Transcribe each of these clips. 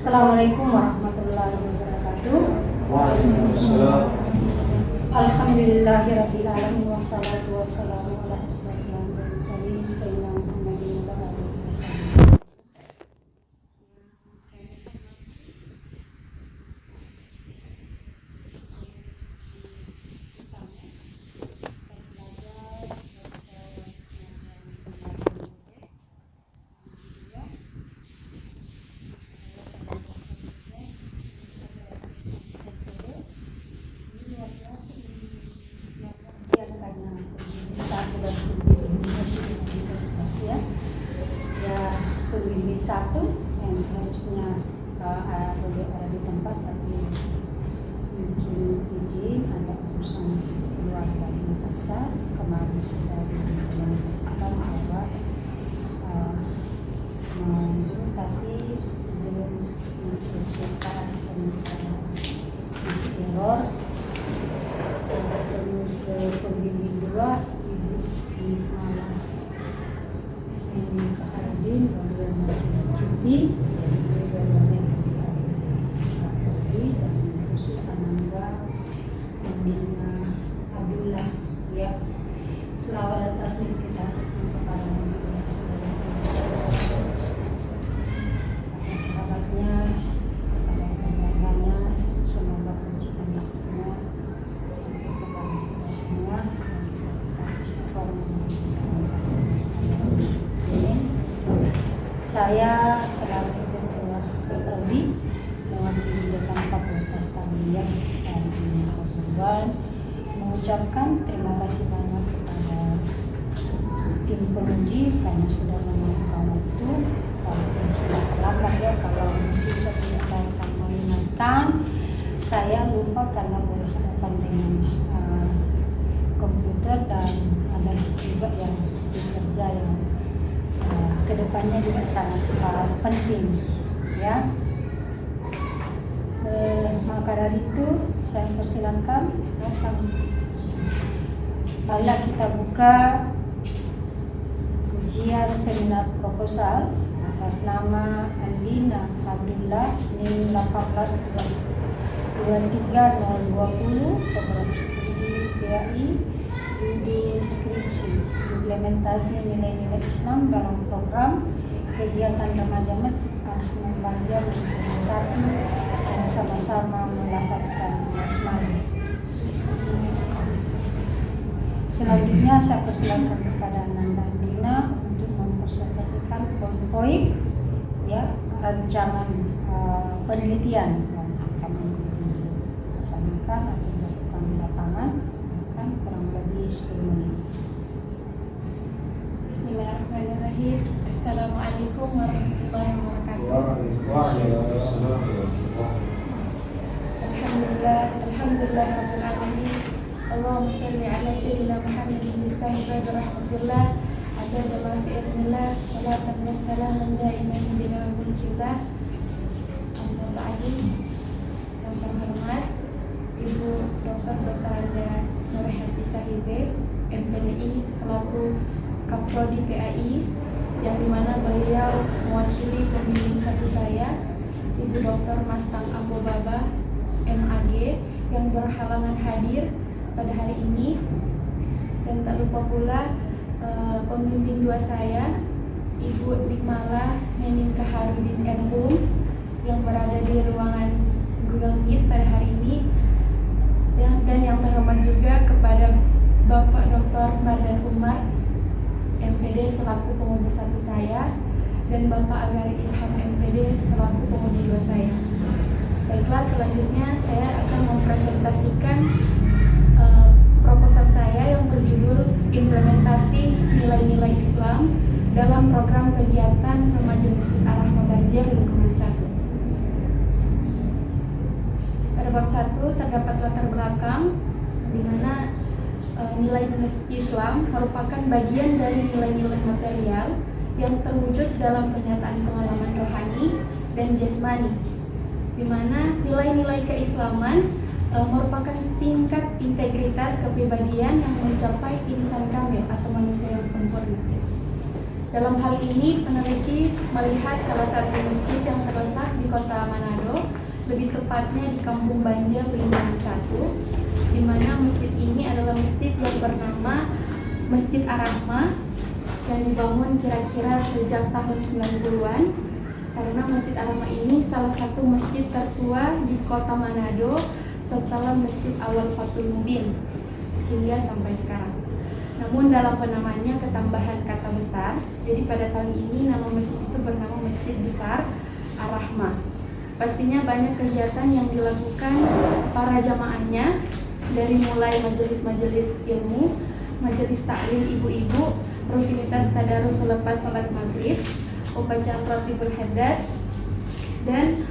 Assalamualaikum warahmatullahi wabarakatuh. Waalaikumsalam. Alhamdulillahirabbil alamin wassalatu wassalamu ala asyrofil anbiya'i wal mursalin sayyidina Muhammadin wa ala alihi wasallam. Pembimbing satu yang seharusnya ada di tempat tapi mungkin izin ada urusan keluarga di Makassar. Kemarin sudah dikomunikasikan bahwa menuju tapi belum menentukan sementara isi error. Bertemu ke pembimbing dua Ibu di Malang ini Kahardin beliau masih cuti dan khusus Ananda Dina Abdullah ya selawat dan tasbih kita kepada sahabatnya kepada keluarganya semoga penciptaan makhluknya sampai kepada kita semua saya selaku ketua PPODI mewakili dekan Fakultas Tarbiyah dan Pengetahuan mengucapkan terima kasih banyak kepada tim penguji karena sudah menemukan waktu walaupun sudah terlambat ya kalau siswa tidak datang mengingatkan saya lupa karena berhadapan dengan komputer dan ada juga yang bekerja yang kedepannya juga sangat penting ya. Maka dari itu saya persilakan datang. Marilah kita buka ujian seminar proposal atas nama Andina Abdullah NIM 1823020 Program Studi PAI judul skripsi implementasi nilai-nilai Islam dalam program kegiatan remaja Masjid Ahmad Banjar 1 dan sama-sama melafazkan basmalah. Selanjutnya saya persilakan kepada Nanda Dina untuk mempresentasikan poin-poin ya rancangan penelitian yang akan dilaksanakan atau dilakukan di lapangan. Silakan kurang lebih 10 menit. Bismillahirrahmanirrahim. Assalamualaikum warahmatullahi wabarakatuh. Waalaikumsalam. Alhamdulillah rabbil alamin. Allahumma shalli ala sayyidina Muhammadin miftahil babi rahmatillah adada ma fi ilmillah salatan wassalaman da'iman bila mulkillah. Amma ba'du. Yang terhormat Ibu Dr. Anda Nurhati Sahibe MPDI selaku Kaprodi PAI yang dimana beliau mewakili pembimbing satu saya Ibu Dr. Mastang Ambo Baba MAG yang berhalangan hadir pada hari ini, dan tak lupa pula pembimbing dua saya Ibu Nikmala Nening Kaharudin Enbum yang berada di ruangan Google Meet pada hari ini ya, dan yang terhormat juga kepada Bapak Dr. Mardan Umar MPD selaku penguji satu saya dan Bapak Agari Ilham MPD selaku penguji dua saya. Baiklah, selanjutnya saya akan mempresentasikan proposal saya yang berjudul Implementasi Nilai-Nilai Islam dalam Program Kegiatan Remaja Masjid Ar-Rahmah Banjar Lingkungan 1. Pada bab 1 terdapat latar belakang di mana nilai Islam merupakan bagian dari nilai-nilai material yang terwujud dalam pernyataan pengalaman rohani dan jasmani, di mana nilai-nilai keislaman merupakan tingkat integritas kepribadian yang mencapai insan kamil atau manusia yang sempurna. Dalam hal ini, peneliti melihat salah satu masjid yang terletak di kota Manado, lebih tepatnya di Kampung Banjar Lingkungan 1, di mana masjid ini adalah masjid yang bernama Masjid Ar-Rahmah yang dibangun kira-kira sejak tahun 90-an, karena Masjid Ar-Rahmah ini salah satu masjid tertua di kota Manado setelah Masjid Awal Fatul Mubin hingga sampai sekarang. Namun dalam penamaannya ketambahan kata besar, jadi pada tahun ini nama masjid itu bernama Masjid Besar Ar-Rahmah. Pastinya banyak kegiatan yang dilakukan para jamaahnya, dari mulai majelis-majelis ilmu, majelis taklim ibu-ibu, rutinitas tadarus selepas salat maghrib, pembacaan Ratibul Haddad, dan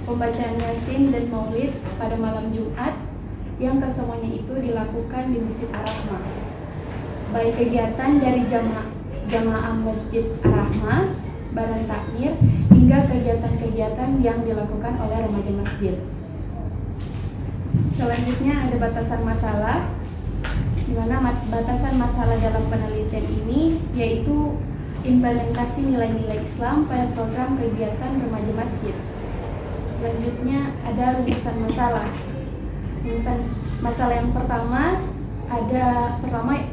pembacaan Yasin dan Maulid pada malam Jumat, yang kesemuanya itu dilakukan di Masjid Ar-Rahmah. Baik kegiatan dari jamaah Masjid Ar-Rahmah, badan takmir, hingga kegiatan-kegiatan yang dilakukan oleh remaja masjid. Selanjutnya ada batasan masalah, di mana batasan masalah dalam penelitian ini yaitu implementasi nilai-nilai Islam pada program kegiatan remaja masjid. Selanjutnya ada rumusan masalah. Rumusan masalah yang pertama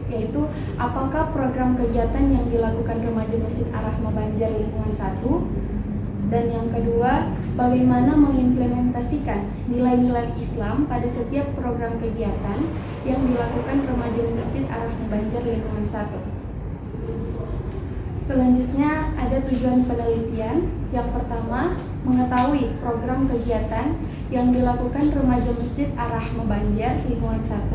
yaitu apakah program kegiatan yang dilakukan remaja Masjid Ar-Rahmah Banjar Lingkungan 1, dan yang kedua, bagaimana mengimplementasikan nilai-nilai Islam pada setiap program kegiatan yang dilakukan remaja Masjid Ar-Rahmah Banjar Lingkungan 1. Selanjutnya ada tujuan penelitian. Yang pertama, mengetahui program kegiatan yang dilakukan remaja Masjid Ar-Rahmah Banjar Lingkungan 1.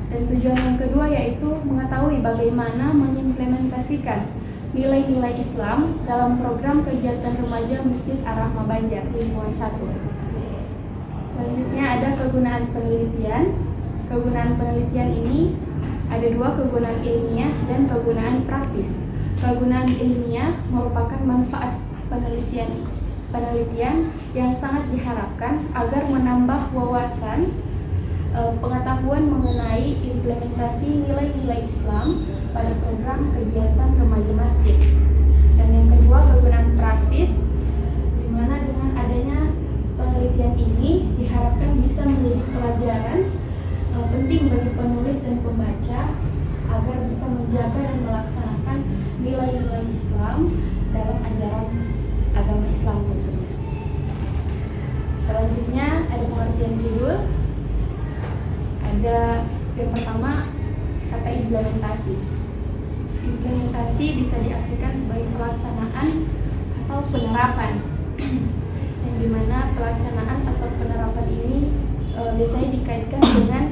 Dan tujuan yang kedua yaitu mengetahui bagaimana mengimplementasikan nilai-nilai Islam dalam program kegiatan remaja Masjid Ar-Rahmah Banjar Lingkungan 1. Selanjutnya ada kegunaan penelitian. Kegunaan penelitian ini ada dua, kegunaan ilmiah dan kegunaan praktis. Kegunaan ilmiah merupakan manfaat penelitian yang sangat diharapkan agar menambah wawasan pengetahuan mengenai implementasi nilai-nilai Islam pada program kegiatan remaja masjid. Dan yang kedua, kegunaan praktis, di mana dengan adanya penelitian ini diharapkan bisa menjadi pelajaran penting bagi penulis dan pembaca agar bisa menjaga dan melaksanakan nilai-nilai Islam dalam ajaran agama Islam tentunya. Selanjutnya ada pengertian judul. Ada yang pertama, kata implementasi. Implementasi bisa diartikan sebagai pelaksanaan atau penerapan, yang dimana pelaksanaan atau penerapan ini biasanya dikaitkan dengan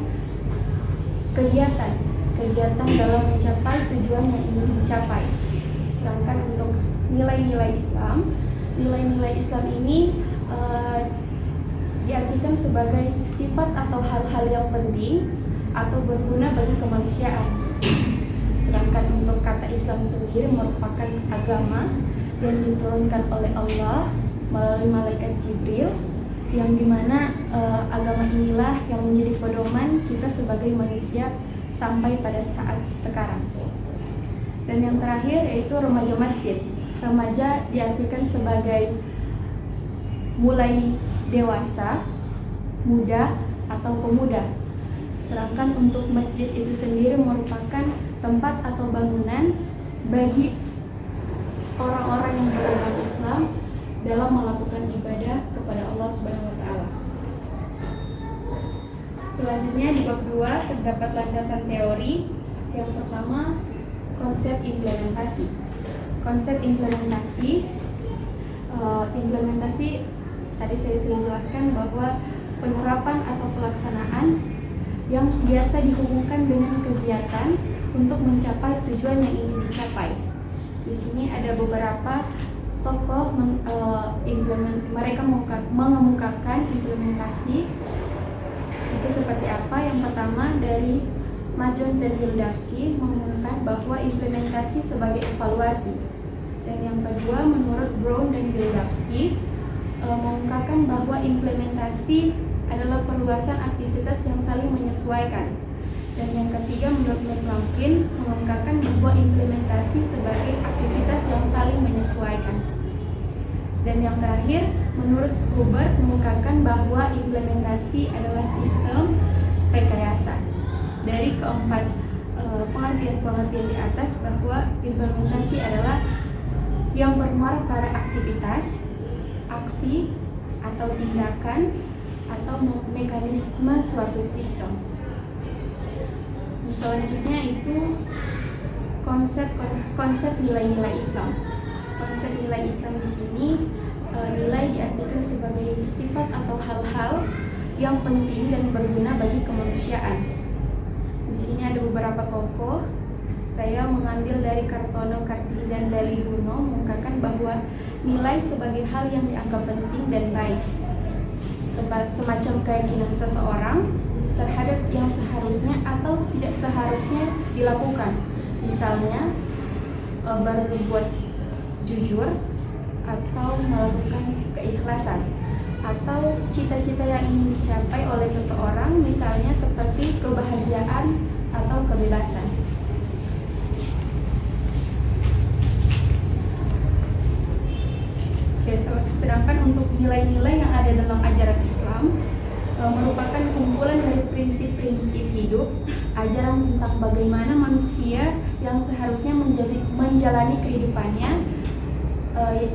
kegiatan dalam mencapai tujuan yang ingin dicapai. Sedangkan untuk nilai-nilai Islam ini diartikan sebagai sifat atau hal-hal yang penting atau berguna bagi kemanusiaan. Sedangkan untuk kata Islam sendiri merupakan agama yang diturunkan oleh Allah melalui malaikat Jibril, yang dimana agama inilah yang menjadi pedoman kita sebagai manusia sampai pada saat sekarang. Dan yang terakhir yaitu remaja masjid. Remaja diartikan sebagai mulai dewasa, muda, atau pemuda. Sedangkan untuk masjid itu sendiri merupakan tempat atau bangunan bagi orang-orang yang beragama Islam dalam melakukan ibadah kepada Allah Subhanahu wa taala. Selanjutnya di bab 2 terdapat landasan teori. Yang pertama, konsep implementasi. Konsep implementasi tadi saya sudah jelaskan bahwa penerapan atau pelaksanaan yang biasa dihubungkan dengan kegiatan untuk mencapai tujuan yang ingin dicapai. Di sini ada beberapa tokoh mereka mengemukakan implementasi itu seperti apa. Yang pertama dari Majon dan Wildavsky mengumumkan bahwa implementasi sebagai evaluasi. Dan yang kedua menurut Brown dan Wildavsky mengungkapkan bahwa implementasi adalah perluasan aktivitas yang saling menyesuaikan. Dan yang ketiga, menurut McLaughlin, mengungkapkan bahwa implementasi sebagai aktivitas yang saling menyesuaikan. Dan yang terakhir, menurut Hubbard, mengungkapkan bahwa implementasi adalah sistem rekayasa. Dari keempat pengertian-pengertian di atas, bahwa implementasi adalah yang bermuara pada aktivitas, aksi, atau tindakan, atau mekanisme suatu sistem. Selanjutnya itu konsep nilai-nilai Islam. Konsep nilai Islam di sini, nilai diartikan sebagai sifat atau hal-hal yang penting dan berguna bagi kemanusiaan. Di sini ada beberapa tokoh. Saya mengambil dari Kartono, Kartini, dan Daliluno, mengungkapkan bahwa nilai sebagai hal yang dianggap penting dan baik, semacam keyakinan seseorang terhadap yang seharusnya atau tidak seharusnya dilakukan. Misalnya berbuat jujur, atau melakukan keikhlasan, atau cita-cita yang ingin dicapai oleh seseorang, misalnya seperti kebahagiaan atau kebebasan. Oke, sedangkan untuk nilai-nilai yang ada dalam ajaran Islam merupakan kumpulan dari prinsip-prinsip hidup, ajaran tentang bagaimana manusia yang seharusnya menjalani kehidupannya,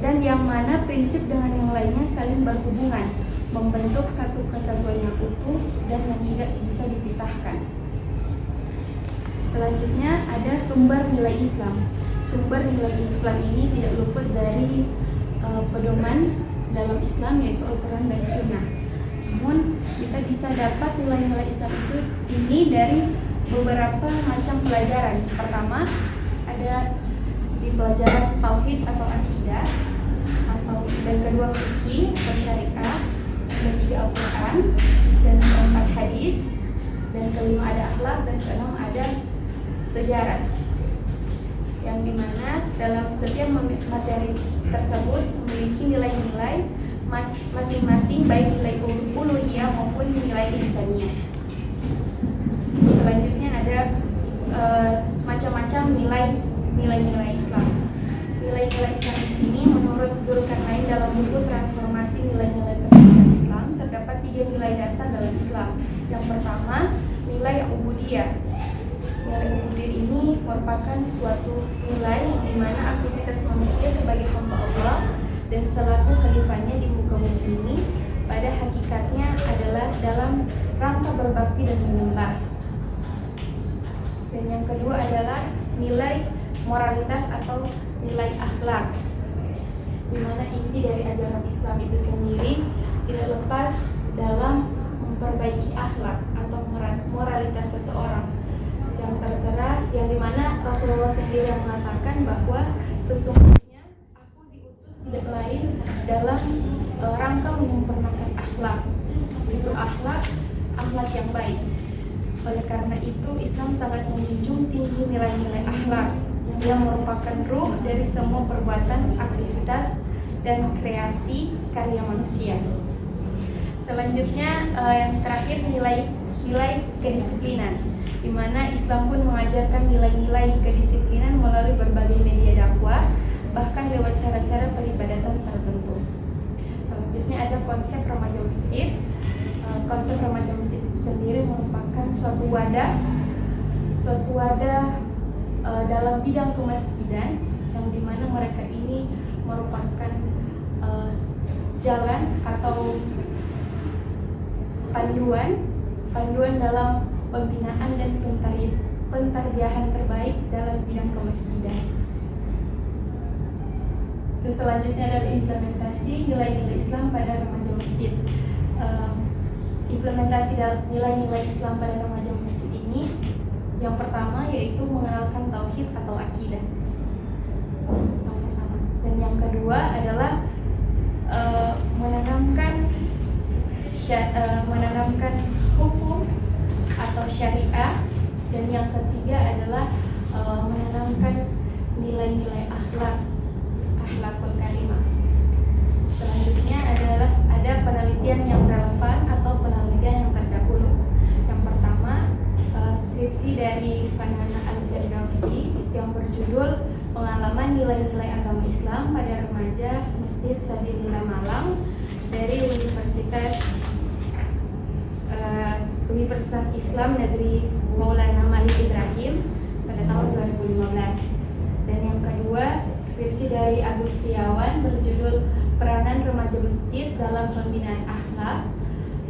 dan yang mana prinsip dengan yang lainnya saling berhubungan, membentuk satu kesatuan yang utuh dan yang tidak bisa dipisahkan. Selanjutnya ada sumber nilai Islam. Sumber nilai Islam ini tidak luput dari pedoman dalam Islam, yaitu Al-Quran dan Sunnah. Namun kita bisa dapat nilai-nilai Islam ini dari beberapa macam pelajaran. Pertama, ada di pelajaran tauhid atau akidah, dan kedua fikih atau syariah, dan ketiga Al-Quran, dan keempat hadis, dan kelima ada akhlak, dan keenam ada sejarah. Yang dimana dalam setiap materi tersebut memiliki nilai-nilai masing-masing, baik nilai uluhiyah maupun nilai insaniyah. Selanjutnya ada macam-macam nilai-nilai Islam. Nilai-nilai Islam di sini menurut Dzulkarnain dalam buku Transformasi Nilai-nilai Pendidikan Islam terdapat 3 nilai dasar dalam Islam. Yang pertama, nilai ubudiyah. Nilai ubudiyah ini merupakan suatu nilai di mana aktivitas manusia sebagai hamba Allah dan selaku khalifahnya di muka bumi ini pada hakikatnya adalah dalam rangka berbakti dan menyembah. Dan yang kedua adalah nilai moralitas atau nilai akhlak, di mana inti dari ajaran Islam itu sendiri tidak lepas dalam memperbaiki akhlak atau moralitas seseorang, yang tertera, yang dimana Rasulullah sendiri yang mengatakan bahwa sesungguhnya aku diutus tidak lain dalam rangka menyempurnakan akhlak, itu akhlak yang baik. Oleh karena itu Islam sangat menjunjung tinggi nilai-nilai akhlak yang merupakan ruh dari semua perbuatan, aktivitas, dan kreasi karya manusia. Selanjutnya yang terakhir nilai kedisiplinan, di mana Islam pun mengajarkan nilai-nilai kedisiplinan melalui berbagai media dakwah, bahkan lewat cara-cara peribadatan tertentu. Selanjutnya ada konsep remaja masjid. Konsep remaja masjid sendiri merupakan suatu wadah dalam bidang kemasjidan, yang dimana mereka ini merupakan jalan atau panduan dalam pembinaan dan pentarbiyahan terbaik dalam bidang kemasjidan. Selanjutnya adalah implementasi nilai-nilai Islam pada remaja masjid. Implementasi nilai-nilai Islam pada remaja masjid ini, yang pertama yaitu mengenalkan tauhid atau akidah. Dan yang kedua adalah menanamkan hukum atau syariah, dan yang ketiga adalah menanamkan nilai-nilai akhlakul karimah. Selanjutnya adalah ada penelitian yang relevan atau penelitian yang terdahulu. Yang pertama, skripsi berjudul Pengalaman Nilai-Nilai Agama Islam pada Remaja Masjid Sadilillah Malang dari Universitas Islam Negeri Maulana Malik Ibrahim pada tahun 2015. Dan yang kedua, skripsi dari Agus Triawan berjudul Peranan Remaja Masjid dalam Pembinaan Akhlak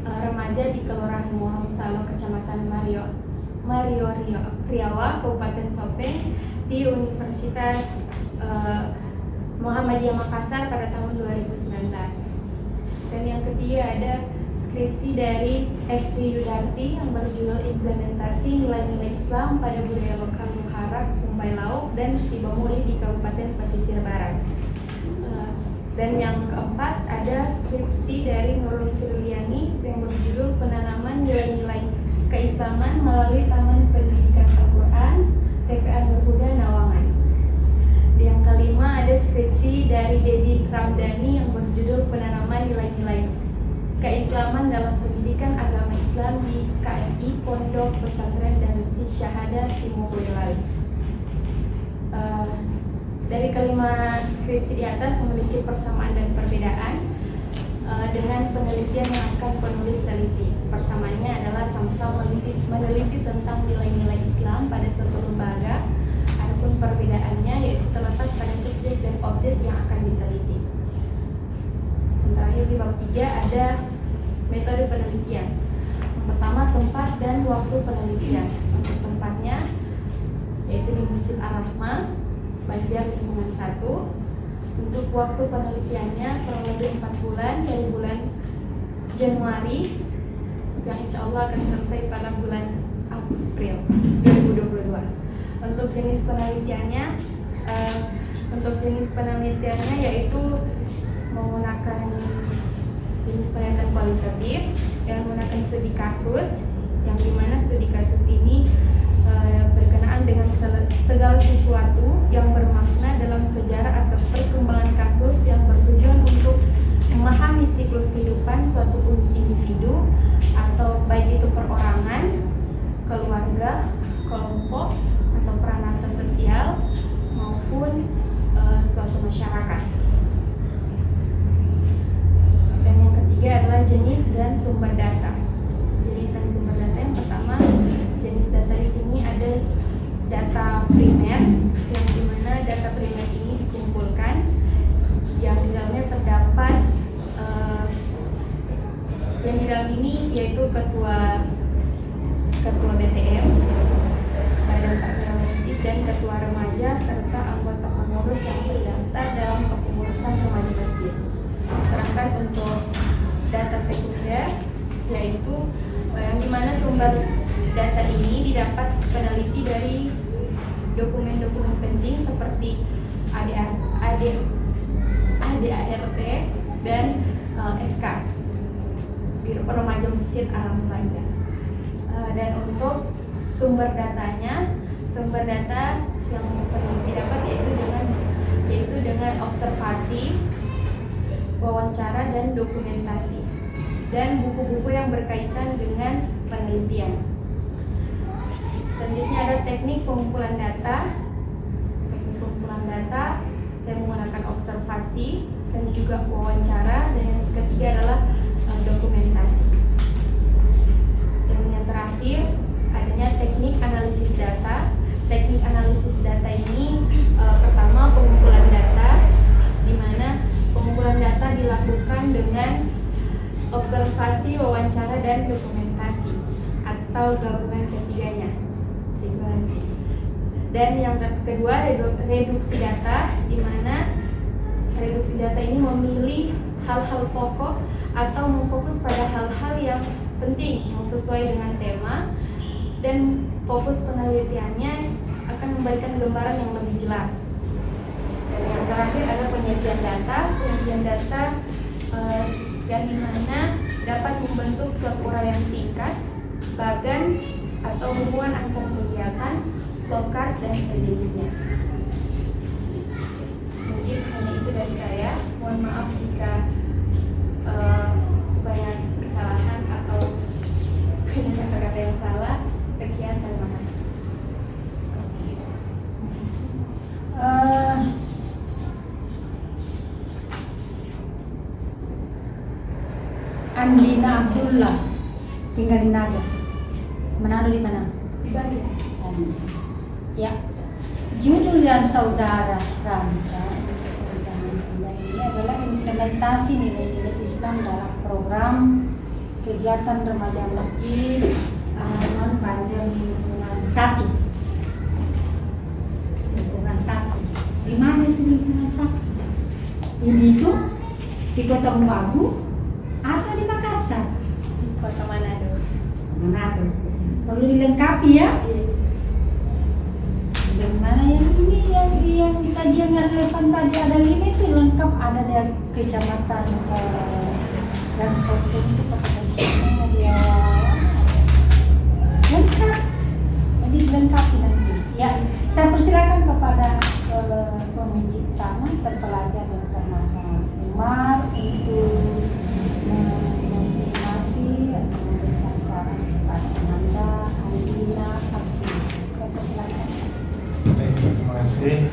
Remaja di Kelurahan Morong Salo, Kecamatan Mario Riawa, Kabupaten Sopeng di Universitas Muhammadiyah Makassar pada tahun 2019. Dan yang ketiga ada skripsi dari Efri Yudarti yang berjudul Implementasi Nilai-Nilai Islam pada Budaya Lokal Muharraq, Umpai Lauk, dan Sibamuli di Kabupaten Pesisir Barat. Dan yang keempat ada skripsi dari Nurul Firliani yang berjudul Penanaman Nilai-Nilai Keislaman melalui Taman Pendidikan Al-Quran TPA Nurhuda Nawangan. Yang kelima ada skripsi dari Dedi Ramdhani yang berjudul Penanaman Nilai-Nilai Keislaman dalam Pendidikan Agama Islam di KMI Pondok Pesantren Darussi Syahada Simo Boyolali. Dari kelima skripsi di atas memiliki persamaan dan perbedaan dengan penelitian yang akan penulis teliti. Persamaannya adalah sama-sama meneliti tentang nilai-nilai Islam pada suatu lembaga. Adapun perbedaannya yaitu terletak pada subjek dan objek yang akan diteliti. Yang terakhir di bab 3 ada metode penelitian. Yang pertama, tempat dan waktu penelitian. Untuk tempatnya yaitu di Masjid Ar-Rahmah, Banjar Lingkungan 1. Untuk waktu penelitiannya kurang lebih 4 bulan dari bulan Januari yang insya Allah akan selesai pada bulan April 2022. Untuk jenis penelitiannya yaitu menggunakan jenis penelitian kualitatif yang menggunakan studi kasus, yang dimana studi kasus ini berkenaan dengan segala sesuatu yang bermakna dalam sejarah atau perkembangan kasus yang bertujuan untuk memahami siklus kehidupan suatu individu atau baik itu perorangan, keluarga, kelompok, atau pranata sosial maupun suatu masyarakat. Dan yang ketiga adalah jenis dan sumber data. Jenis dan sumber data yang pertama, jenis data di sini ada data primer, yang dimana data primer ini dikumpulkan, yang di dalamnya terdapat yang di dalam ini yaitu ketua BTM, Badan Takmir Masjid, dan ketua remaja serta anggota pengurus yang terdaftar dalam kepengurusan remaja masjid. Sedangkan untuk data sekunder yaitu yang dimana sumber data ini didapat peneliti dari dokumen-dokumen penting seperti ADART dan SK Biro Remaja Masjid Al-Banjar. Dan untuk sumber data yang peneliti dapat yaitu dengan observasi, wawancara, dan dokumentasi, dan buku-buku yang berkaitan dengan penelitian. Selanjutnya ada teknik pengumpulan data. Saya menggunakan observasi dan juga wawancara, dan yang ketiga adalah dokumentasi. Dan yang terakhir adanya teknik analisis data. Teknik analisis data ini pertama pengumpulan data, di mana pengumpulan data dilakukan dengan observasi, wawancara, dan dokumentasi atau gabungan ketiganya. Dan yang kedua reduksi data, di mana reduksi data ini memilih hal-hal pokok atau memfokus pada hal-hal yang penting yang sesuai dengan tema, dan fokus penelitiannya akan memberikan gambaran yang lebih jelas. Dan yang terakhir adalah penyajian data yang dimana dapat membentuk suatu uraian singkat, bagan atau hubungan antar kegiatan, flowchart, dan sejenisnya. Mungkin hanya itu dari saya. Mohon maaf jika banyak kesalahan atau banyak kata-kata yang salah. Sekian, terima kasih. Andina Abdullah, tinggal di Manado di mana? Di Bali. Ya, judul yang saudara rancang ini adalah implementasi nilai-nilai Islam dalam program kegiatan remaja masjid Anoman Banjar lingkungan 1. Lingkungan 1. Di mana itu lingkungan 1? Ini itu di Kota Bumagu atau di Makassar? Kota Manado. Manado. Perlu dilengkapi ya. Bagaimana yang ini yang kajian yang relevan tadi ada 5 itu lengkap, ada dari kecamatan dan Sopeng itu pakai Sopeng dia lengkap. Jadi dilengkapi nanti. Ya, saya persilakan kepada penguji utama terpelajar Dr. Mata Umar untuk mengonfirmasi atau memberikan saran kepada Amanda, Andina, Abdul. Saya persilakan. Baik, terima kasih.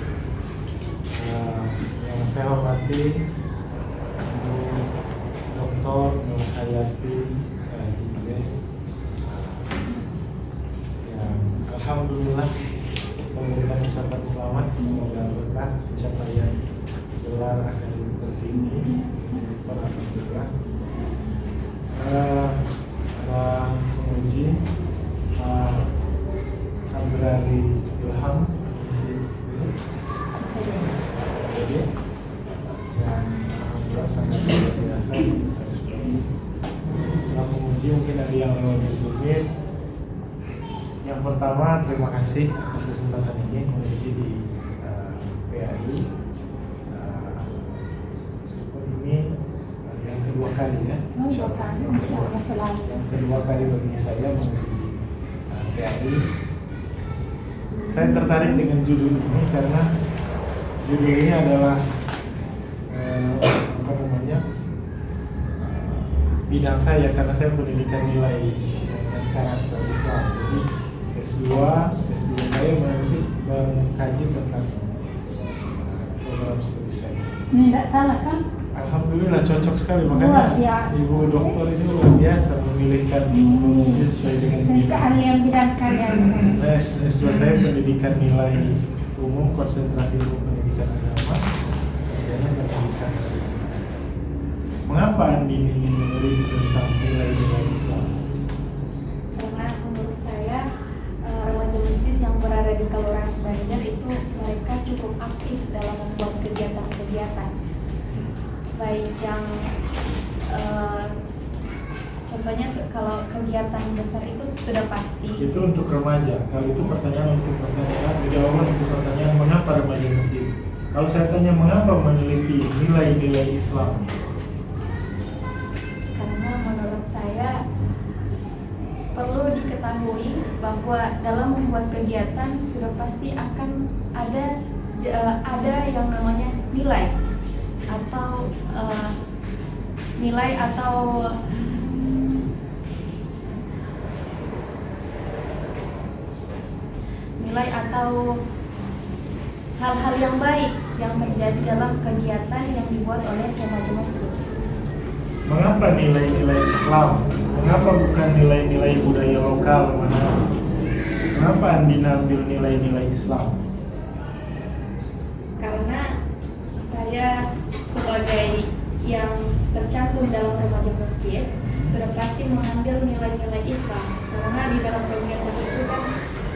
Yang saya hormati Ibu Dr. Nur Hayati Sahide. Alhamdulillah, memberikan ucapan selamat, semoga berkah pencapaian gelar akademik tertinggi. Alhamdulillah. Para penguji, Abrari Ilham yang alhamdulillah sangat luar biasa. Para penguji mungkin ada yang lebih rumit. Yang pertama, terima kasih atas kesempatan ini menguji di PAI. Meskipun ini yang kedua kali ya. Yang kedua kali bagi saya menguji PAI. Saya tertarik dengan judul ini karena judul ini adalah bidang saya, karena saya pendidikan nilai dan karakter Islam. Jadi S2 saya mengkaji tentang program studi saya. Ini tidak salah kan? Alhamdulillah cocok sekali, makanya Ibu Dokter ini luar biasa memilihkan penguji sesuai dengan keahlian bidang kalian. S2 saya pendidikan nilai umum, konsentrasi ilmu pendidikan agama, S3-nya pendidikan. Mengapa Andini ingin meneliti tentang nilai-nilai Islam? Karena menurut saya remaja masjid yang berada di Kelurahan Banjar itu mereka cukup aktif dalam membuat kegiatan-kegiatan, baik yang contohnya kalau kegiatan besar itu sudah pasti. Itu untuk remaja. Kalau itu pertanyaan jawaban untuk pertanyaan mengapa remaja masjid. Kalau saya tanya mengapa meneliti nilai-nilai Islam? Karena menurut saya perlu diketahui bahwa dalam membuat kegiatan sudah pasti akan ada yang namanya nilai atau hal-hal yang baik yang terjadi dalam kegiatan yang dibuat oleh remaja masjid. Mengapa nilai-nilai Islam? Mengapa bukan nilai-nilai budaya lokal? Kenapa Andina ambil nilai-nilai Islam? Karena saya sebagai yang tercantum dalam remaja masjid sudah pasti mengambil nilai-nilai Islam, karena di dalam kegiatan itu kan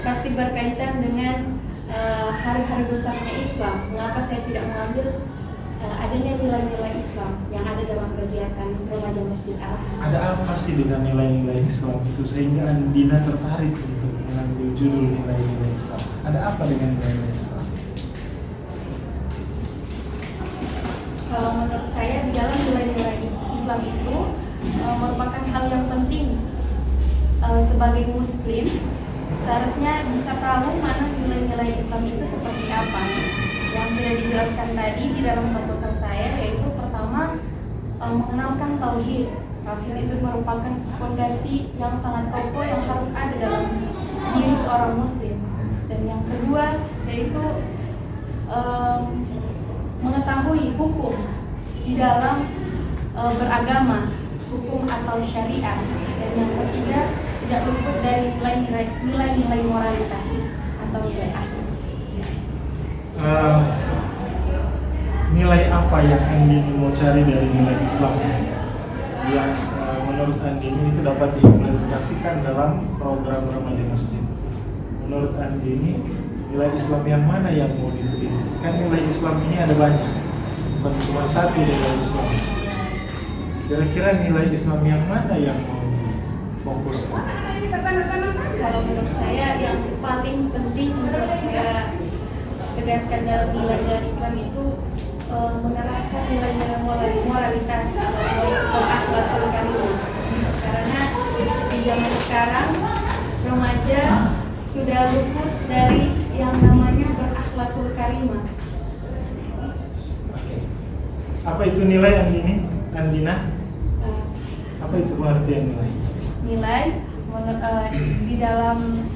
pasti berkaitan dengan hari-hari besarnya Islam. Mengapa saya tidak mengambil adanya nilai-nilai Islam yang ada dalam kegiatan remaja masjid Al-Rahman? Ada apa sih dengan nilai-nilai Islam itu sehingga Andina tertarik untuk mengambil judul nilai-nilai Islam? Ada apa dengan nilai-nilai Islam? Kalau menurut saya di dalam nilai-nilai Islam itu merupakan hal yang penting. Sebagai Muslim seharusnya bisa tahu mana nilai-nilai Islam itu seperti apa. Yang sudah dijelaskan tadi di dalam proposal saya, yaitu pertama mengenalkan tauhid. Tauhid itu merupakan fondasi yang sangat kokoh yang harus ada dalam diri seorang Muslim. Dan yang kedua yaitu mengetahui hukum di dalam beragama. hukum atau syariat, dan yang ketiga tidak luput dari nilai-nilai moralitas atau nilai akhlak. Nilai apa yang Andini mau cari dari nilai Islam yang menurut Andini itu dapat diimplementasikan dalam program remaja masjid? Menurut Andini, nilai Islam yang mana yang mau diteliti? Kan nilai Islam ini ada banyak, bukan cuma satu nilai Islam. Kira-kira nilai Islam yang mana yang mau difokuskan? Kalau menurut saya yang paling penting untuk saya tegaskan dalam nilai-nilai Islam itu menerapkan nilai-nilai moralitas atau akhlakul karimah. Karena di zaman sekarang remaja sudah luput dari yang namanya berakhlakul karimah. Oke. Apa itu nilai Andina? Apa itu pengertian nilai? Nilai di dalam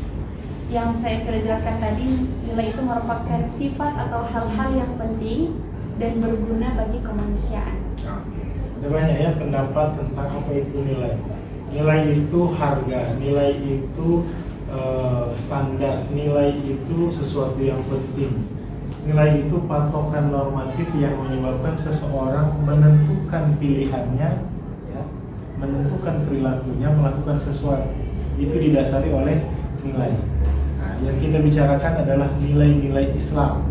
yang saya sudah jelaskan tadi, nilai itu merupakan sifat atau hal-hal yang penting dan berguna bagi kemanusiaan. Ada banyak ya pendapat tentang apa itu nilai. Nilai itu harga, nilai itu standar, nilai itu sesuatu yang penting. Nilai itu patokan normatif yang menyebabkan seseorang menentukan pilihannya, ya, menentukan perilakunya, melakukan sesuatu. Itu didasari oleh nilai. Nah, yang kita bicarakan adalah nilai-nilai Islam.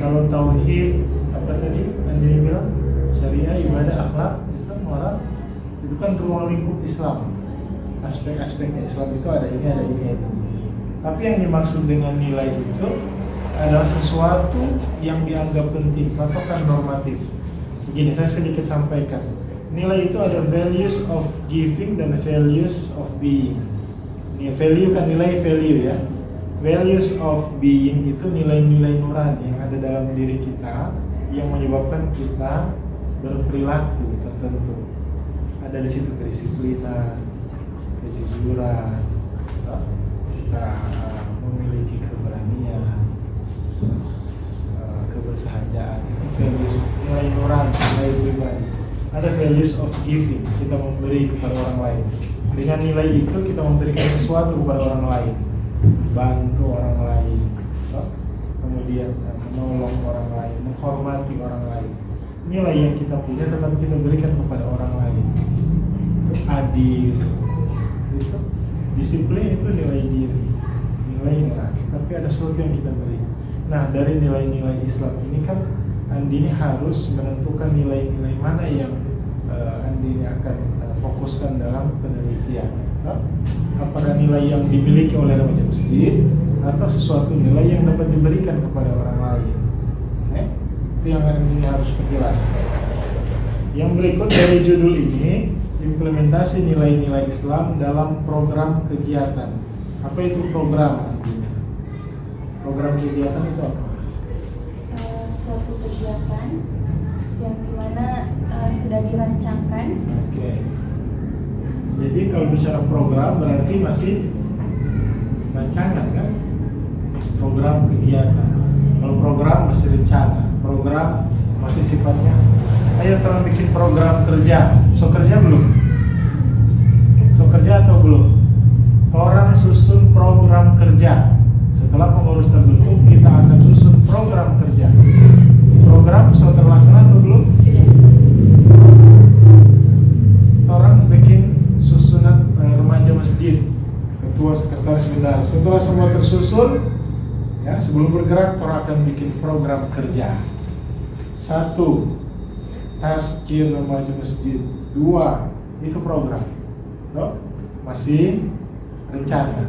Kalau tauhid, apa tadi Anda bilang? Syariah, ibadah, akhlak, itu kan moral. Itu kan ruang lingkup Islam. Aspek-aspeknya Islam itu ada ini, ada ini, ada ini. Tapi yang dimaksud dengan nilai itu adalah sesuatu yang dianggap penting, patokan normatif. Begini, saya sedikit sampaikan. Nilai itu ada values of giving dan values of being. Ini value kan nilai value ya. Values of being itu nilai-nilai nurani yang ada dalam diri kita yang menyebabkan kita berperilaku tertentu. Ada di situ kedisiplinan, kejujuran, kita memiliki keberanian, kebersahajaan. Itu values, nilai nurani, nilai pribadi. Ada values of giving, kita memberi kepada orang lain. Dengan nilai itu kita memberikan sesuatu kepada orang lain, bantu orang lain, kemudian menolong orang lain, menghormati orang lain. Nilai yang kita punya tetapi kita berikan kepada orang lain. Itu adil, itu disiplin, itu nilai diri, nilai nurani. Tapi ada sesuatu yang kita beri. Nah, dari nilai-nilai Islam ini kan Andini harus menentukan nilai-nilai mana yang Andini akan fokuskan dalam penelitian. Apakah nilai yang dimiliki oleh remaja masjid atau sesuatu nilai yang dapat diberikan kepada orang lain. Itu yang Andini harus perjelas. Yang berikut dari judul ini, implementasi nilai-nilai Islam dalam program kegiatan. Apa itu program Andini? Program kegiatan itu apa? Suatu kegiatan yang dimana sudah dirancangkan. Oke. Jadi kalau bicara program berarti masih rancangan kan? Program kegiatan. Kalau program masih rencana. Program masih sifatnya, ayo tolong bikin program kerja. So kerja belum? So kerja atau belum? Orang susun program kerja. Setelah pengurus terbentuk, kita akan susun program kerja. Program sudah terlaksana atau belum? Sudah. Orang bikin susunan remaja masjid, ketua, sekretaris, bendahara. Setelah semua tersusun, ya sebelum bergerak, orang akan bikin program kerja. 1. Tazkir remaja masjid. 2. Itu program. Masih rencana.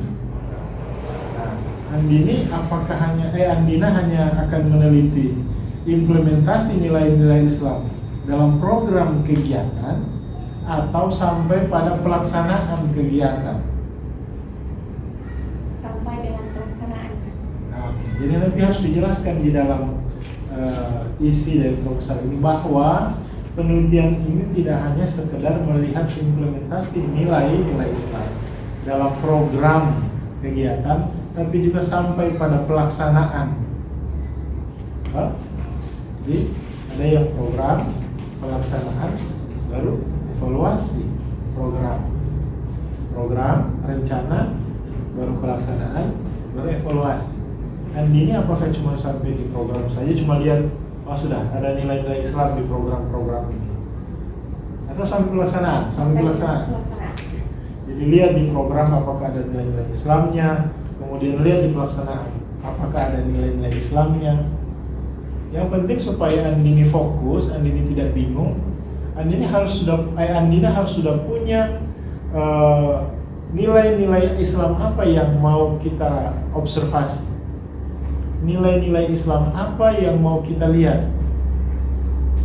Andini apakah Andina hanya akan meneliti implementasi nilai-nilai Islam dalam program kegiatan atau sampai pada pelaksanaan kegiatan? Sampai dengan pelaksanaan. Oke. Jadi nanti harus dijelaskan di dalam isi dari proposal ini bahwa penelitian ini tidak hanya sekedar melihat implementasi nilai-nilai Islam dalam program kegiatan, tapi juga sampai pada pelaksanaan. Jadi ada yang program, pelaksanaan, baru evaluasi program, rencana, baru pelaksanaan, baru evaluasi. Dan ini apakah cuma sampai di program saja, cuma lihat, oh sudah ada nilai-nilai Islam di program-program ini, atau sampai pelaksanaan? Sampai pelaksanaan. Jadi lihat di program apakah ada nilai-nilai Islamnya, kemudian lihat di pelaksanaan apakah ada nilai-nilai Islamnya. Yang penting supaya Andini fokus, Andini tidak bingung, Andina harus sudah punya nilai-nilai Islam apa yang mau kita observasi, nilai-nilai Islam apa yang mau kita lihat.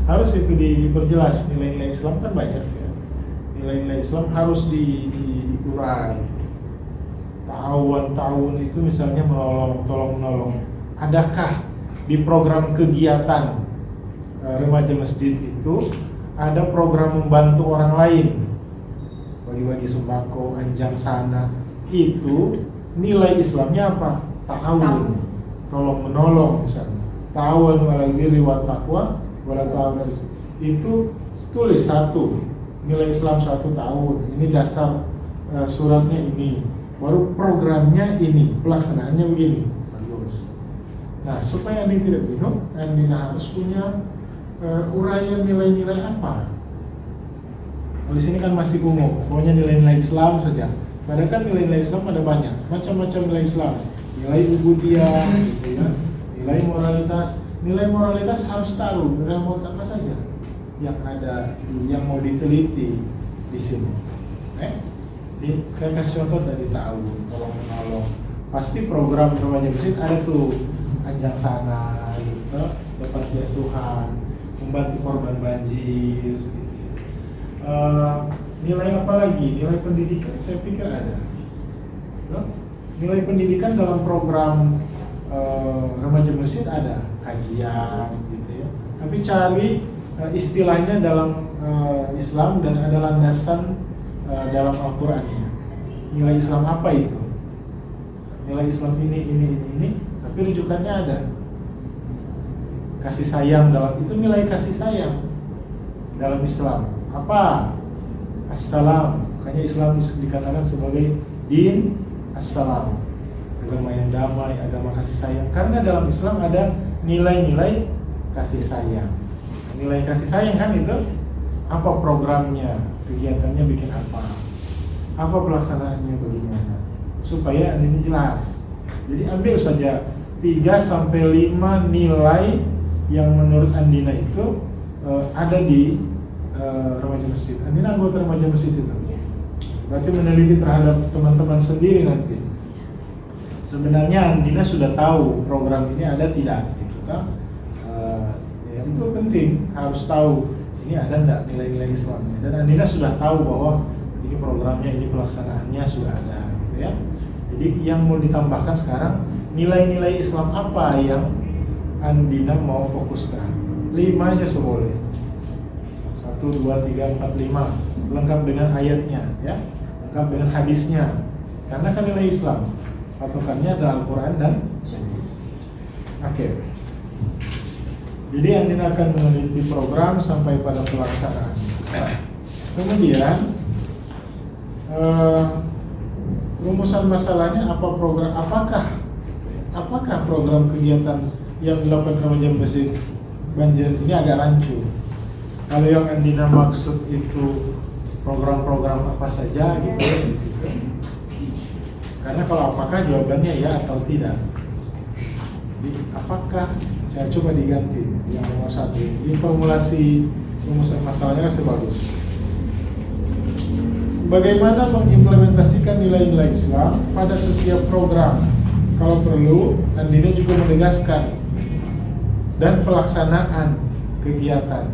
Harus itu diperjelas. Nilai-nilai Islam kan banyak ya. Nilai-nilai Islam harus diurai. Ta'awun itu misalnya tolong menolong. Adakah di program kegiatan remaja masjid itu ada program membantu orang lain, bagi-bagi sembako, anjang sana? Itu nilai Islamnya apa? Ta'awun, tolong menolong misalnya. Ta'awun 'alal birri wat taqwa wala ta'awun 'alal ismi. Itu tulis satu, nilai Islam satu ta'awun. Ini dasar suratnya ini. Baru programnya ini, pelaksanaannya begini. Bagus. Nah, supaya Andi tidak bingung, Andi harus punya uraian nilai-nilai apa. Kalau di sini kan masih umum, pokoknya nilai-nilai Islam saja. Padahal kan nilai-nilai Islam ada banyak, macam-macam nilai Islam. Nilai ubudiyah, gitu ya. Nilai moralitas. Nilai moralitas harus tahu nilai moralitas apa saja yang ada, yang mau diteliti di sini. Saya kasih contoh tadi, tahu, tolong menolong. Pasti program remaja masjid ada tuh anjang sana, gitu, dapat asuhan, membantu korban banjir. Nilai apa lagi? Nilai pendidikan, saya pikir ada. Nilai pendidikan dalam program remaja masjid ada, kajian, gitu ya. Tapi cari istilahnya dalam Islam dan ada landasan dalam Al-Qurannya. Nilai Islam apa itu? Nilai Islam ini, tapi rujukannya ada. Kasih sayang dalam itu, nilai kasih sayang dalam Islam apa? Assalam. Makanya Islam dikatakan sebagai din assalam, agama yang damai, agama kasih sayang. Karena dalam Islam ada nilai-nilai kasih sayang. Nilai kasih sayang kan itu apa programnya, kegiatannya bikin apa pelaksanaannya bagaimana, supaya ini jelas. Jadi ambil saja 3-5 nilai yang menurut Andina itu ada di remaja masjid. Andina anggota remaja masjid itu. Berarti meneliti terhadap teman-teman sendiri nanti. Sebenarnya Andina sudah tahu program ini ada tidak, gitu kan? Ya, itu penting, harus tahu ini ada enggak nilai-nilai Islamnya. Dan Andina sudah tahu bahwa ini programnya, ini pelaksanaannya sudah ada, gitu ya. Jadi yang mau ditambahkan sekarang, nilai-nilai Islam apa yang Andina mau fokuskan? 5 aja seboleh. 1, 2, 3, 4, 5. Lengkap dengan ayatnya, ya. Lengkap dengan hadisnya. Karena kan nilai Islam, patokannya adalah Al-Quran dan hadis. Oke. Jadi Andina akan meneliti program sampai pada pelaksanaan. Kemudian rumusan masalahnya apakah program kegiatan yang dilakukan remaja masjid Banjar ini agak rancu. Kalau yang Andina maksud itu program-program apa saja gitu ya di situ. Karena kalau apakah jawabannya ya atau tidak. Jadi apakah, saya coba diganti yang nomor 1. Di formulasi rumusan masalahnya masih bagus. Bagaimana mengimplementasikan nilai-nilai Islam pada setiap program? Kalau perlu, Andina juga menegaskan dan pelaksanaan kegiatan,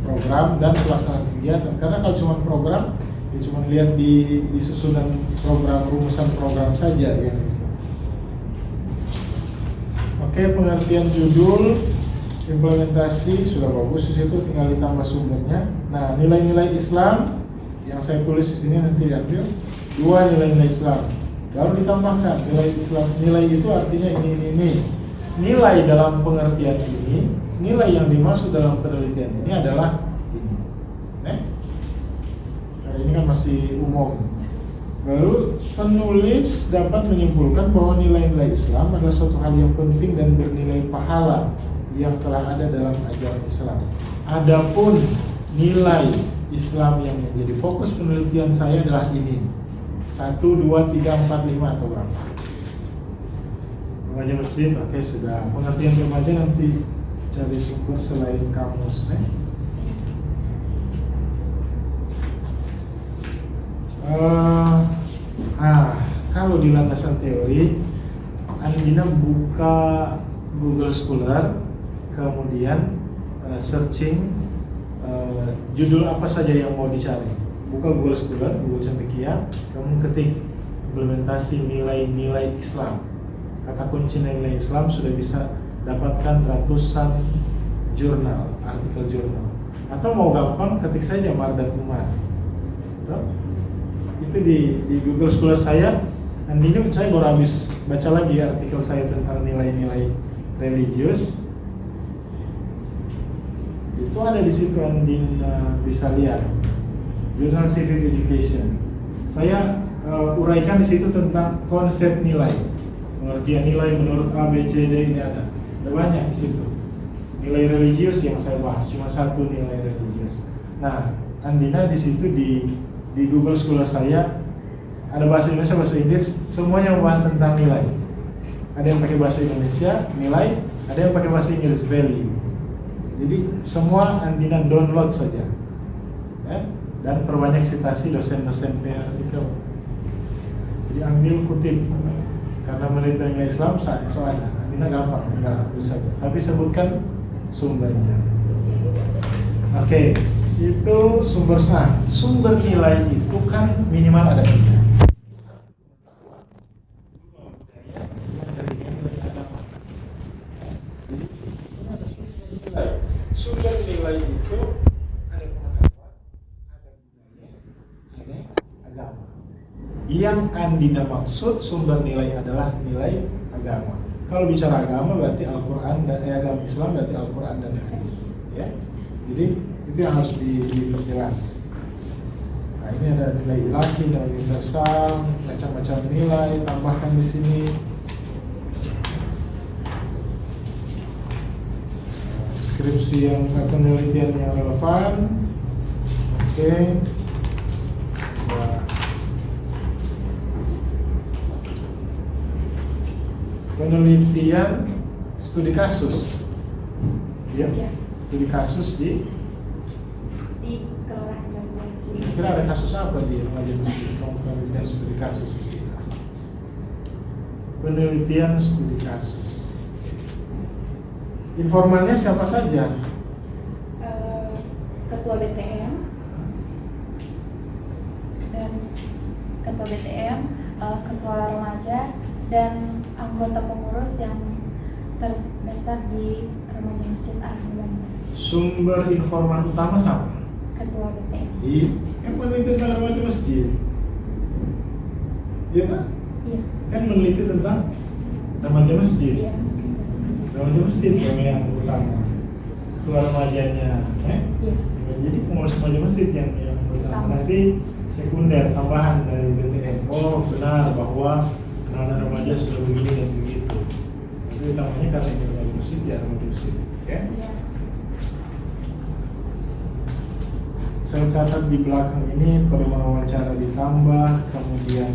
program dan pelaksanaan kegiatan. Karena kalau cuma program, ya cuma lihat di susunan program, rumusan program saja yang itu. Oke, pengertian judul, implementasi sudah bagus di situ, tinggal ditambah sumbernya. Nah, nilai-nilai Islam yang saya tulis di sini nanti diambil 2 nilai-nilai Islam. Baru ditambahkan nilai Islam. Nilai itu artinya ini. Nilai dalam pengertian ini, nilai yang dimaksud dalam penelitian ini adalah ini. masih umum. Baru penulis dapat menyimpulkan bahwa nilai-nilai Islam adalah suatu hal yang penting dan bernilai pahala yang telah ada dalam ajaran Islam. Adapun nilai Islam yang menjadi fokus penelitian saya adalah ini 1, 2, 3, 4, 5 atau berapa. Remaja masjid, oke sudah. Pengertian remaja nanti cari sumber selain kamus. Kalau di landasan teori, Andina buka Google Scholar, kemudian searching judul apa saja yang mau dicari. Buka Google Scholar, Google Cendekia, kamu ketik implementasi nilai-nilai Islam. Kata kunci nilai Islam sudah bisa dapatkan ratusan jurnal, artikel jurnal. Atau mau gampang, ketik saja Mar dan Umar. Itu di Google Scholar saya. Dan ini saya baru habis baca lagi artikel saya tentang nilai-nilai religius. Itu ada di situ, Andin bisa lihat. Journal Civic Education. Saya uraikan di situ tentang konsep nilai. Pengertian nilai menurut A, B, C, D ini ada banyak di situ. Nilai religius yang saya bahas cuma satu nilai religius. Nah, Andina di situ di Google Scholar saya ada bahasa Indonesia, bahasa Inggris, semuanya membahas tentang nilai. Ada yang pakai bahasa Indonesia nilai, ada yang pakai bahasa Inggris value. Jadi semua Andina download saja, ya? Dan perbanyak citasi dosen-dosen artikel. Jadi ambil kutip, karena meneliti nilai Islam soalnya Andina gampang, tinggal ambil saja. Tapi sebutkan sumbernya. Oke, itu sumber nilai itu kan minimal ada 3. Sumber nilai itu ada pengetahuan, ada budaya, ada agama. Yang Andina maksud sumber nilai adalah nilai agama. Kalau bicara agama berarti Al-Quran dan agama Islam berarti Al-Quran dan hadis, ya. Jadi itu yang harus diperjelas. Nah, ini ada nilai ilahi, nilai universal, macam-macam nilai, tambahkan di sini. Skripsi yang atau penelitian yang relevan. Oke. Nah. Penelitian studi kasus. Ya. Studi kasus di kira ada kasus apa di remaja masjid? Penelitian studi kasus di situ. Penelitian studi kasus. Informalnya siapa saja? Ketua BTM dan ketua remaja dan anggota pengurus yang terdaftar di remaja Masjid Ar-Rahman. Sumber informal utama sama? Ketua BTM. Iya, kan meneliti tentang remaja masjid. Iya kan? Iya. Kan meneliti tentang remaja masjid. Iya. Remaja masjid yang utama. Ketua remajanya, Iya. Jadi pengurus remaja masjid yang utama. Nanti sekunder tambahan dari BTM. Oh benar bahwa anak-anak remaja sudah begini dan begitu. Tapi utamanya karena ini remaja masjid ya remaja masjid. Ya? Iya. Saya catat di belakang ini pedoman wawancara ditambah, kemudian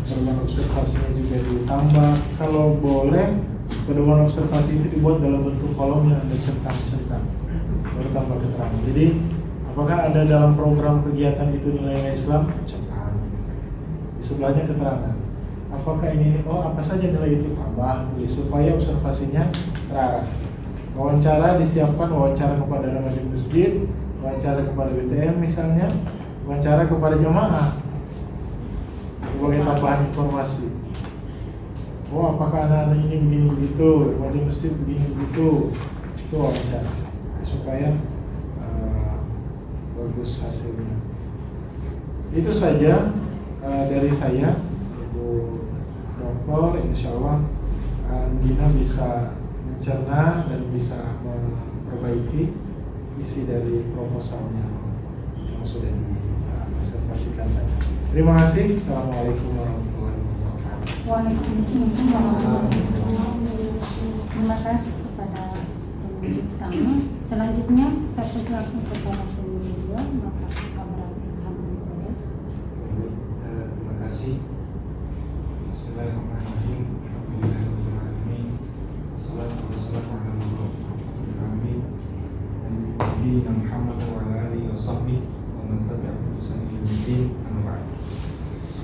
pedoman observasinya juga ditambah. Kalau boleh, pedoman observasi itu dibuat dalam bentuk kolom yang ada centang-centang, baru tambah keterangan. Jadi, apakah ada dalam program kegiatan itu nilai-nilai Islam? Centang. Di sebelahnya keterangan. Apakah ini? Oh, apa saja nilai itu? Tambah, tulis supaya observasinya terarah. Wawancara disiapkan, wawancara kepada remaja masjid, wawancara kepada BTM misalnya, wawancara kepada jemaah sebagai tambahan informasi. Oh, apakah anak-anak ini begini begitu, remaja masjid begini begitu, itu wawancara supaya bagus hasilnya. Itu saja dari saya, Ibu Dokter. Insya Allah Andina bisa mencerna dan bisa memperbaiki isi dari proposalnya yang sudah dibahas. konsultasikan tadi. Terima kasih. Assalamualaikum warahmatullahi wabarakatuh. Waalaikumsalam warahmatullahi wabarakatuh. Terima kasih kepada pengunjung kami. Selanjutnya saya persilakan kepada pengunjung maka kabar alhamdulillah. Terima kasih. Bismillahirrahmanirrahim. Alhamdulillahirrahmanirrahim. Assalatu wassalamu ala Nabi Muhammad wa ala alihi wa sahbihi wa man tabi'ahum bi ihsan ila yaumil amma ba'd.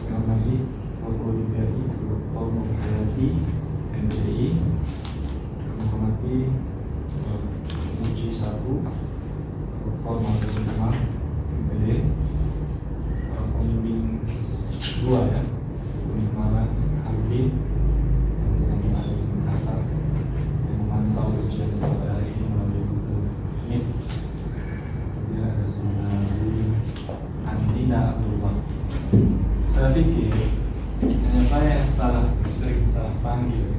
Ya Nabi wa qul bi'i wa qawmu hayati NDI menghormati uji 1 Formal Jemaah MPD pembimbing 2 ya, Malang Habib yang sedang berada di Makassar yang memantau ujian pada hari ini melalui Google Meet. Kemudian ada Saudari Andina Abdullah. Saya pikir hanya saya yang sering salah panggil.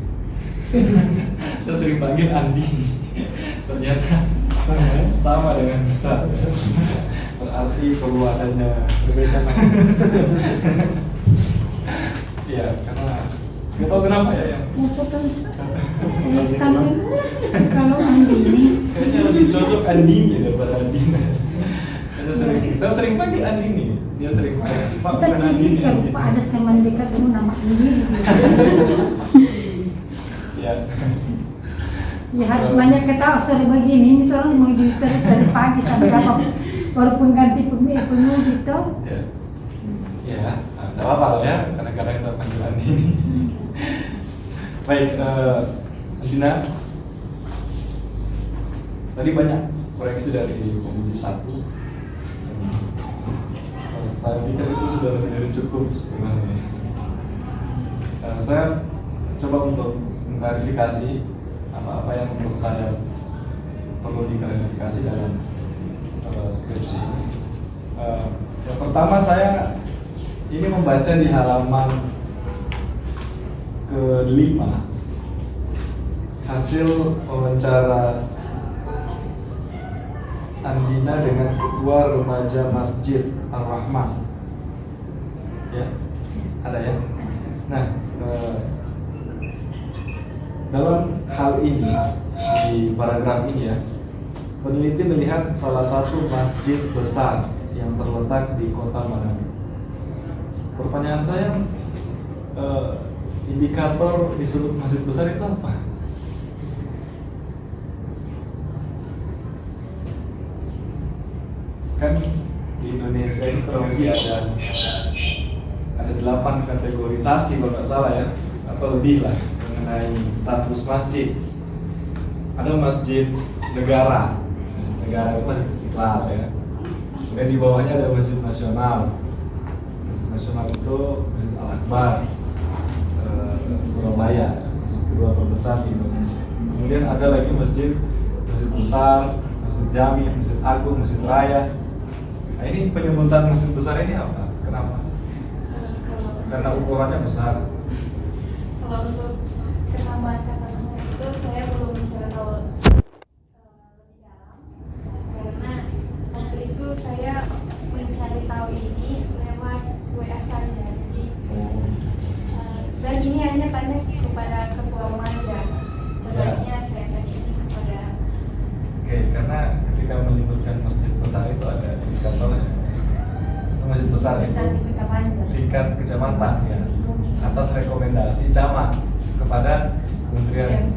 Saya sering panggil Andi. Ternyata sama dengan Ustaz. Berarti perlu adanya perbedaan. Iya, karena nggak tahu kenapa ya. Untuk terus kami kalau Andi ini Kayaknya lebih cocok Andini daripada Andina. Saya sering panggil Andini. Dia sering koreksi. Pak, kita bukan Andini. curiga Pak ada teman dekat dulu nama Andi. Ya. Ya harus banyak ketawa story begini. Ini tuh orang menguji terus dari pagi sampai apa baru pengganti penguji tuh. Ya. Ya, tidak apa-apa lah ya. Kadang-kadang saya panggil Andini. Baik, Andina. Tadi banyak koreksi dari penguji 1. Saya pikir itu sudah lebih dari cukup sebenarnya. Saya coba untuk mengklarifikasi apa-apa yang menurut saya perlu diklarifikasi dalam skripsi ini. Yang pertama, saya ini membaca di halaman ke-5 hasil wawancara Andina dengan Ketua Remaja Masjid Ar-Rahman. Ya, ada ya. Nah, dalam hal ini di paragraf ini ya, peneliti melihat salah satu masjid besar yang terletak di kota Manado. Pertanyaan saya, indikator disebut masjid besar itu apa? Kan di Indonesia ini kurang lebih ada 8 kategorisasi kalau nggak salah ya, atau lebih lah mengenai status masjid. Ada masjid negara, masjid negara itu masjid Istiqlal ya. Kemudian di bawahnya ada masjid nasional. Masjid nasional itu Masjid Al-Akbar Surabaya, masjid kedua terbesar di Indonesia. Kemudian ada lagi masjid besar, masjid Jami, masjid Agung, masjid Raya. Nah, ini penyebutan masjid besar ini apa? Kenapa? Karena ukurannya besar. Kalau untuk ketambahan kata besar itu saya belum bicara tahu lebih dalam, karena waktu itu saya mencari tahu ini lewat WA saja. Jadi dan ini hanya tanya kepada ketua remaja. Sebaiknya saya tanya ini kepada. Oke, karena ketika menyebutkan masjid besar itu ada indikatornya. Masjid besar itu tingkat kecamatan ya, atas rekomendasi camat kepada Kementerian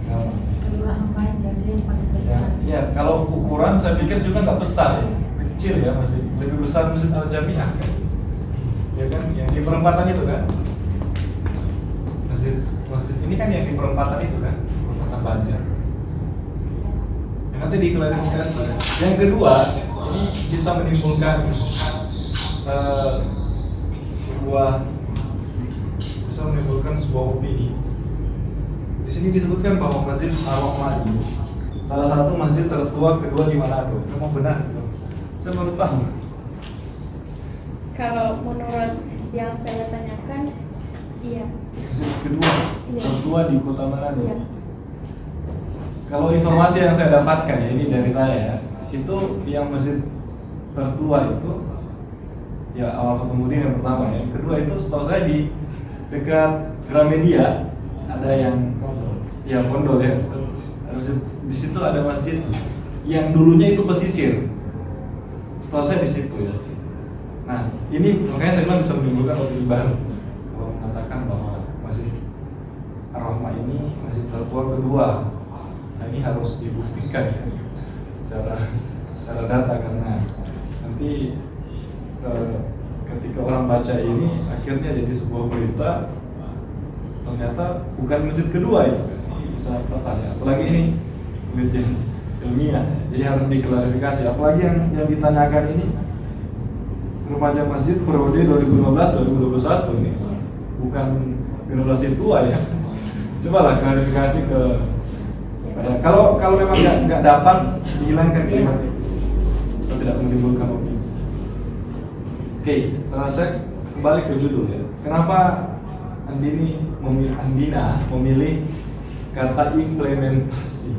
Agama. Ya, kalau ukuran saya pikir juga nggak besar, kecil ya, masih lebih besar Masjid Al-Jamiah kan? Ya kan, yang di perempatan itu kan? Masjid ini kan yang di perempatan itu kan, perempatan Banjar. Nanti diklarifikasi. Yang kedua, ini bisa menimbulkan sebuah opini. Di sini disebutkan bahwa Masjid Ar-Rahman ini salah satu masjid tertua kedua di Manado. Memang benar itu? Saya baru tahu. Kalau menurut yang saya tanyakan, iya. Masjid kedua tertua di kota Manado. Iya. Kalau informasi yang saya dapatkan ya, ini dari saya ya, itu yang masjid tertua itu ya awal Fathul yang pertama. Yang kedua itu setahu saya di dekat Gramedia ada yang ya Pondol ya. Di situ ada masjid yang dulunya itu pesisir. Setahu saya di situ ya. Nah, ini makanya saya bilang bisa menimbulkan opini baru kalau mengatakan bahwa Masjid Ar-Rahmah ini masjid tertua kedua. Nah, ini harus dibuktikan ya, secara data karena nanti ketika orang baca ini akhirnya jadi sebuah berita ternyata bukan masjid kedua itu bisa fatal ya. Apalagi ini penelitian ilmiah, jadi harus diklarifikasi. Apalagi yang ditanyakan ini remaja masjid periode 2015-2021 ini, bukan generasi tua ya. Cobalah klarifikasi ke kalau memang nggak dapat dihilangkan kalimat itu atau tidak menimbulkan opini. Oke, saya kembali ke judul ya. Kenapa Andina memilih kata implementasi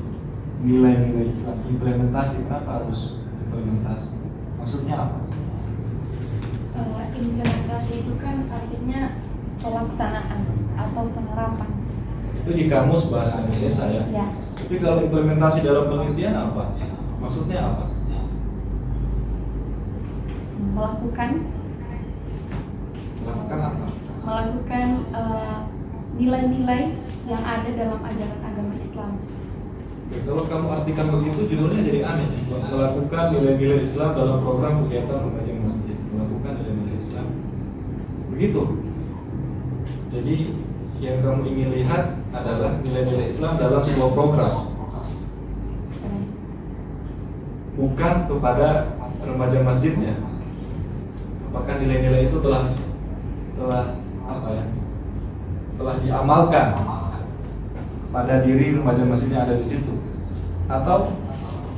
nilai-nilai Islam? Implementasi, kenapa harus implementasi? Maksudnya apa? Implementasi itu kan artinya pelaksanaan atau penerapan. Itu di kamus bahasa Indonesia ya. Ya. Tapi kalau implementasi dalam penelitian apa? Maksudnya apa? Melakukan Apa? Melakukan nilai-nilai yang ada dalam ajaran agama Islam. Ya, kalau kamu artikan begitu judulnya jadi aneh. Melakukan nilai-nilai Islam dalam program kegiatan remaja masjid. Melakukan nilai-nilai Islam. Begitu. Jadi yang kamu ingin lihat adalah nilai-nilai Islam dalam sebuah program. Bukan kepada remaja masjidnya. Apakah nilai-nilai itu telah diamalkan pada diri remaja masjid yang ada di situ, atau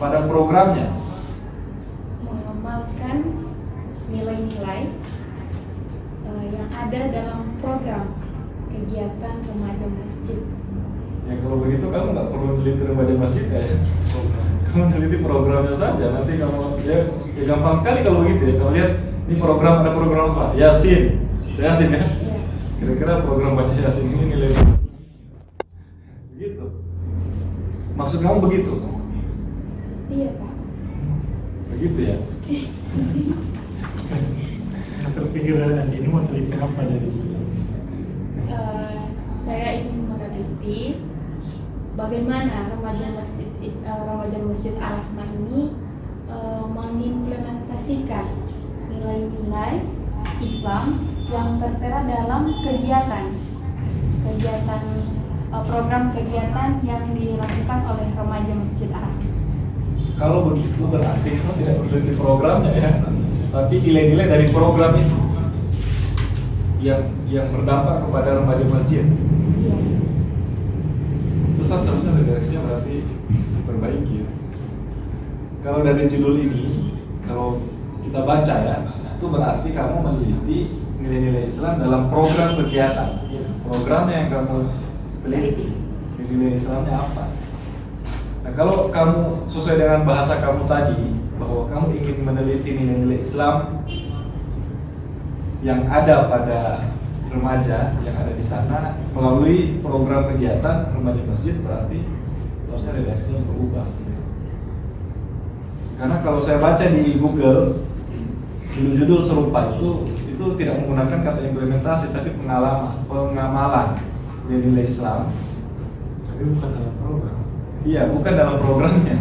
pada programnya? Mengamalkan nilai-nilai yang ada dalam program kegiatan remaja masjid. Ya kalau begitu kamu nggak perlu teliti remaja masjid ya. Kamu teliti programnya saja. Nanti kamu ya gampang sekali kalau begitu ya. Kamu lihat ini program, ada program apa? Yasin, Yasin ya. Kira-kira program baca Yasin ini nilai begitu. Maksud kamu begitu? Iya, Pak. Begitu ya. Terpikir ini mau teliti apa dari judul? Saya ingin meneliti bagaimana remaja masjid Al-Rahmah ini mengimplementasikan nilai-nilai Islam yang tertera dalam program kegiatan yang dilakukan oleh remaja masjid Al-Rahmah. Kalau begitu berarti kamu tidak meneliti programnya ya, tapi nilai-nilai dari program itu yang berdampak kepada remaja masjid. Iya. Itu seharusnya redaksinya berarti diperbaiki ya. Kalau dari judul ini, kalau kita baca ya, itu berarti kamu meneliti nilai-nilai Islam dalam program kegiatan. Programnya yang kamu teliti, nilai Islamnya apa? Nah, kalau kamu sesuai dengan bahasa kamu tadi, bahwa kamu ingin meneliti nilai-nilai Islam yang ada pada remaja yang ada di sana melalui program kegiatan remaja masjid, berarti seharusnya redaksinya berubah. Karena kalau saya baca di Google judul-judul serupa itu tidak menggunakan kata implementasi tapi pengamalan nilai-nilai Islam. Tapi bukan dalam program. Iya, bukan dalam programnya.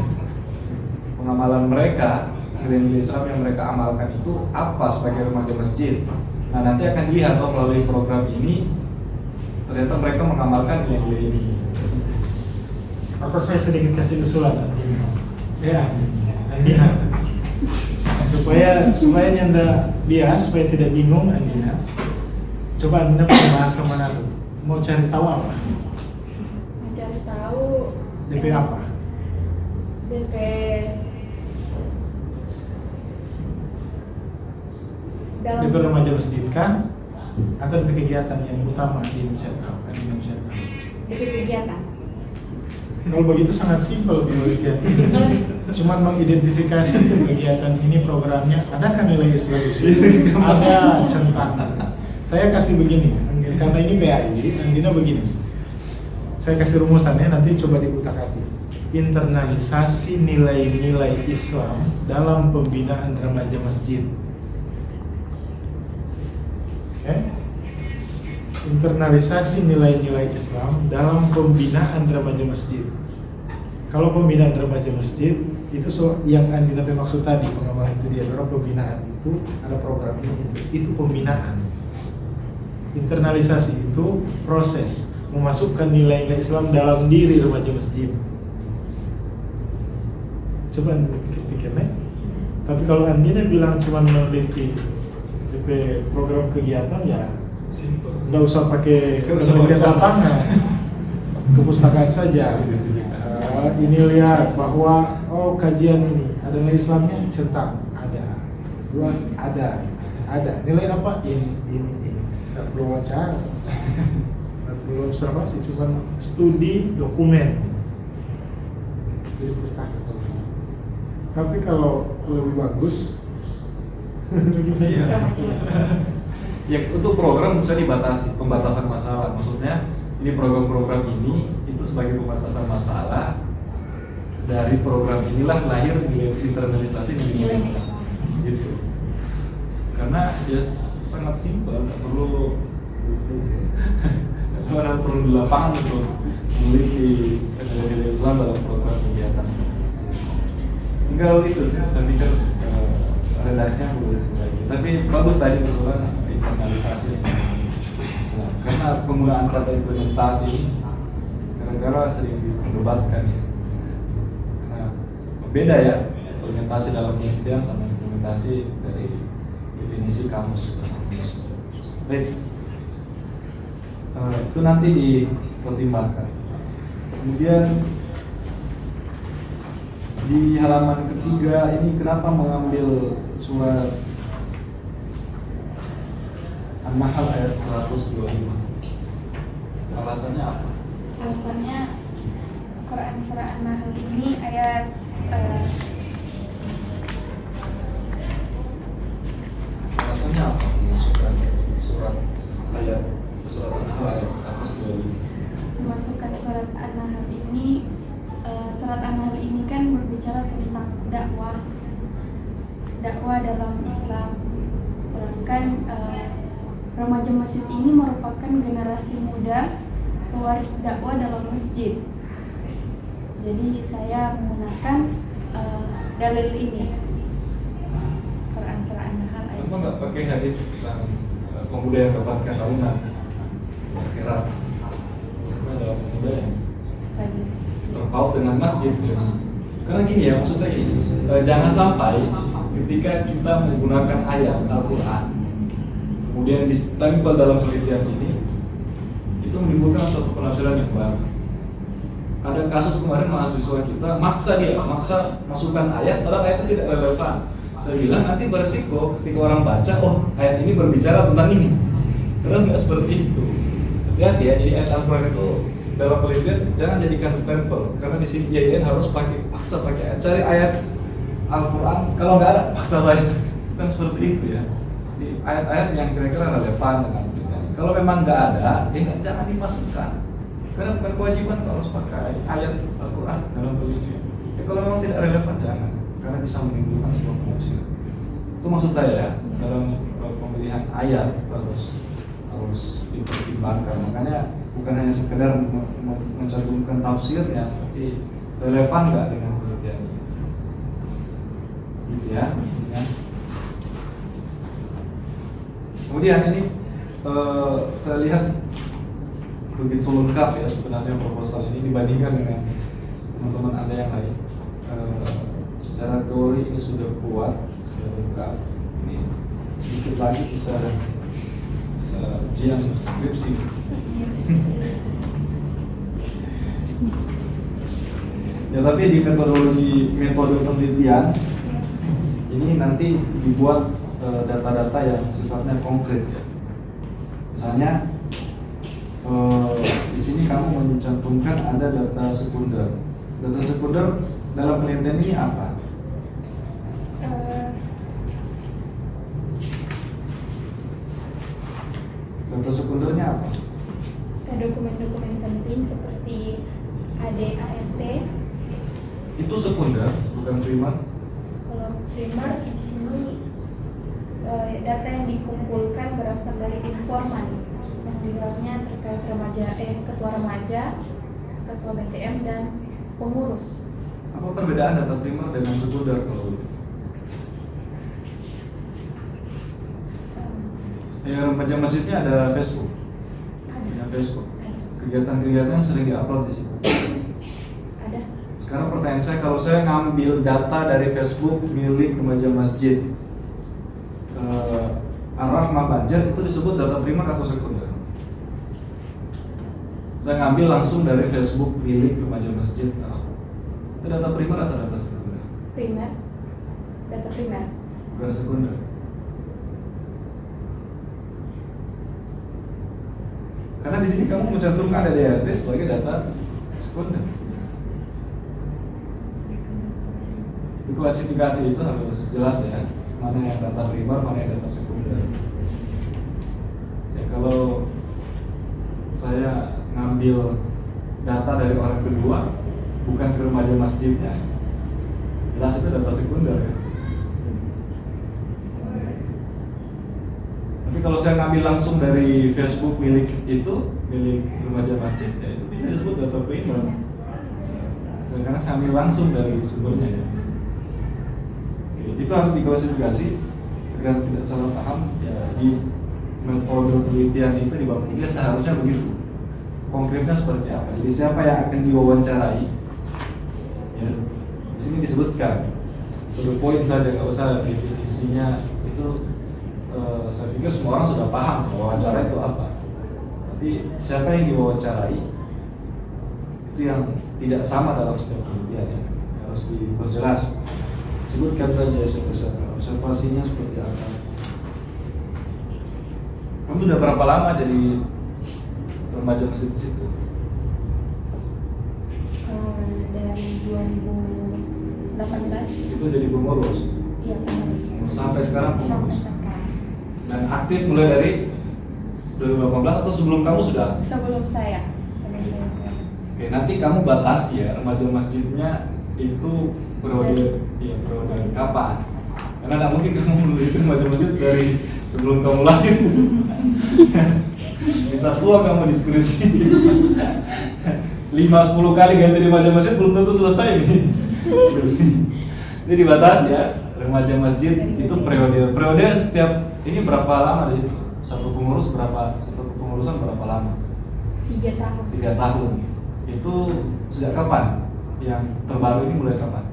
Pengamalan mereka nilai-nilai Islam yang mereka amalkan itu apa sebagai remaja masjid. Nah, nanti akan dilihat melalui program ini ternyata mereka mengamalkan nilai-nilai ini. Apa saya sedikit kasih usulan? Ya, Andina. supaya Anda bias, supaya tidak bingung Andina. Coba Andina pakai bahasa mana tuh? Mau cari tahu apa? Mencari tahu DP apa? DP dalam DP remaja masjid kan? Atau DP kegiatan yang utama di Indonesia tahu? DP kegiatan. Kalau begitu sangat simpel penelitian ini. Cuman mengidentifikasi kegiatan ini programnya, adakah nilai Islam di situ? Ada, centang. Saya kasih begini, karena ini PAI, Andina begini. Saya kasih rumusannya, nanti coba diutak-atik. Internalisasi nilai-nilai Islam dalam pembinaan remaja masjid. Internalisasi nilai-nilai Islam dalam pembinaan remaja masjid. Kalau pembinaan remaja masjid itu yang Andina maksud tadi, pengembangan itu dia dalam pembinaan itu ada program ini itu pembinaan. Internalisasi itu proses memasukkan nilai-nilai Islam dalam diri remaja masjid. Coba pikir-pikir nih. Tapi kalau Andina bilang cuma meneliti program kegiatan ya Simple. nggak usah pakai Nggak usah penelitian baca. lapangan, kepustakaan saja. Ini lihat bahwa kajian ini ada nilai Islamnya, centang ada, dua ada nilai apa ini nggak perlu wawancara, nggak perlu observasi, cuma studi dokumen, studi pustaka. Tapi kalau lebih bagus, Iya. Ya untuk program bisa dibatasi, pembatasan masalah. Maksudnya ini program-program ini itu sebagai pembatasan masalah. Dari program inilah lahir internalisasi nilai Islam. Gitu. Karena ya sangat simpel, nggak perlu orang perlu di lapangan untuk memiliki nilai Islam dalam program kegiatan. Tinggal itu sih, saya pikir redaksinya boleh lagi. Tapi bagus tadi usulan internalisasi Islam. Karena penggunaan kata implementasi kadang-kadang sering diperdebatkan. Karena beda ya implementasi dalam penelitian sama implementasi dari definisi kamus. Baik, itu nanti dipertimbangkan. Kemudian di halaman ketiga ini kenapa mengambil surat An-Nahl ayat 125? Alasannya apa? Alasannya Quran surah An-Nahl ini ayat Alasannya apa memasukkan surat An-Nahl ayat 125? memasukkan surat An-Nahl ini. Surat An-Nahl ini kan berbicara tentang dakwah dalam Islam. Sedangkan remaja masjid ini merupakan generasi muda pewaris dakwah dalam masjid. Jadi saya menggunakan dalil ini, Quran surah An-Nahl ayat. Kenapa nggak pakai hadis tentang pemuda yang dapatkan naungan akhirat? Sebenarnya dalam pemuda yang terpaut dengan masjid. Karena gini ya, maksud saya gini, jangan sampai ketika kita menggunakan ayat Al-Quran kemudian ditempel dalam penelitian ini itu menimbulkan suatu penafsiran yang baru. Ada kasus kemarin mahasiswa kita maksa masukkan ayat padahal ayat itu tidak relevan. Saya bilang nanti beresiko ketika orang baca, oh ayat ini berbicara tentang ini, padahal nggak seperti itu. Hati-hati ya, jadi ayat Al-Quran itu dalam penelitian jangan jadikan stempel, karena di sini IAIN harus paksa pakai ayat. Cari ayat Al-Quran, kalau nggak ada paksa saja, kan seperti itu ya. Jadi ayat-ayat yang kira-kira relevan dengan penelitian. Kalau memang nggak ada, ya jangan dimasukkan, karena bukan kewajiban kalau harus pakai ayat Al-Quran dalam penelitian. Ya kalau memang tidak relevan jangan, karena bisa menimbulkan sebuah penafsiran. Itu maksud saya ya, dalam pemilihan ayat harus dipertimbangkan. Makanya bukan hanya sekedar mencantumkan tafsirnya, tapi relevan nggak dengan penelitian ini, gitu ya. Kemudian ini saya lihat begitu lengkap ya sebenarnya proposal ini dibandingkan dengan teman-teman Anda yang lain. Secara teori ini sudah kuat, sudah lengkap. Ini sedikit lagi bisa ujian skripsi. Ya tapi di metode penelitian ini nanti dibuat data-data yang sifatnya konkret ya. Misalnya di sini kamu mencantumkan ada data sekunder. Data sekunder dalam penelitian ini apa? Data sekundernya apa? Dokumen-dokumen penting seperti ADART. Itu sekunder, bukan primer. Kalau primer di sini data yang dikumpulkan berasal dari informan yang di dalamnya terkait ketua remaja, ketua BTM dan pengurus. Apa perbedaan data primer dengan sekunder kalau gitu? Remaja masjidnya ada Facebook. Ada Facebook. Kegiatan-kegiatannya sering diupload di situ. Ada. Sekarang pertanyaan saya, kalau saya ngambil data dari Facebook milik remaja masjid Ar-Rahmah Banjar, itu disebut data primer atau sekunder? Saya ngambil langsung dari Facebook milik remaja masjid Ar-Rahmah. Itu data primer atau data sekunder? Primer. Data primer. Bukan sekunder. Karena di sini kamu mencantumkan ADART sebagai data sekunder. Itu klasifikasi itu harus jelas ya, mana yang data primer, mana yang data sekunder. Ya, kalau saya ngambil data dari orang kedua, bukan ke remaja masjidnya, jelas itu data sekunder ya. Tapi kalau saya ngambil langsung dari Facebook milik remaja masjid, ya itu bisa disebut data primer. Karena saya ambil langsung dari sumbernya ya. Itu harus diklasifikasi agar tidak salah paham ya, di metode penelitian itu di bab 3 seharusnya begitu. Konkretnya seperti apa? Jadi siapa yang akan diwawancarai? Ya, di sini disebutkan. To the point saja, nggak usah definisinya itu. Saya pikir semua orang sudah paham wawancara itu apa. Tapi siapa yang diwawancarai itu yang tidak sama dalam setiap penelitian ya. Harus diperjelas. Sebutkan saja observasinya seperti apa. Kamu sudah berapa lama jadi remaja masjid di situ? Dari 2018. Itu jadi pengurus. Iya, pengurus. Sampai sekarang Sampai pengurus. sekarang. Dan aktif mulai dari 2018 atau sebelum kamu sudah? Sebelum saya. Oke, nanti kamu batasi ya remaja masjidnya itu periode kapan? Karena tidak mungkin kamu meneliti remaja masjid dari sebelum kamu lahir. Bisa tua kamu diskusi 5-10 kali ganti remaja masjid belum tentu selesai nih. Ini dibatasi ya, remaja masjid itu periode setiap ini berapa lama di situ? Satu pengurusan berapa lama? 3 tahun. 3 tahun. Itu sejak kapan? Yang terbaru ini mulai kapan?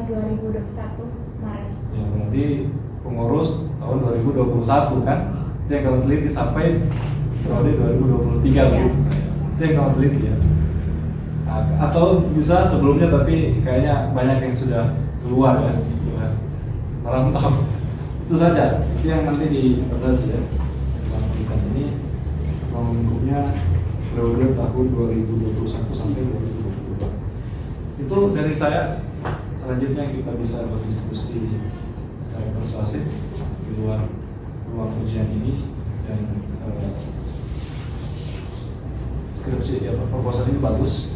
2021 Maret. Ya berarti pengurus tahun 2021 kan? Itu yang kamu teliti sampai periode 2023 Ya. Itu yang kamu teliti ya. Nah, atau bisa sebelumnya tapi kayaknya banyak yang sudah keluar ya, sudah merantau. Itu saja, itu yang nanti dibatasi ya. Sampaikan ini lingkupnya periode tahun 2021 sampai 2022. Itu dari saya. Selanjutnya kita bisa berdiskusi secara persuasif di luar ujian ini dan skripsi ya, proposal ini bagus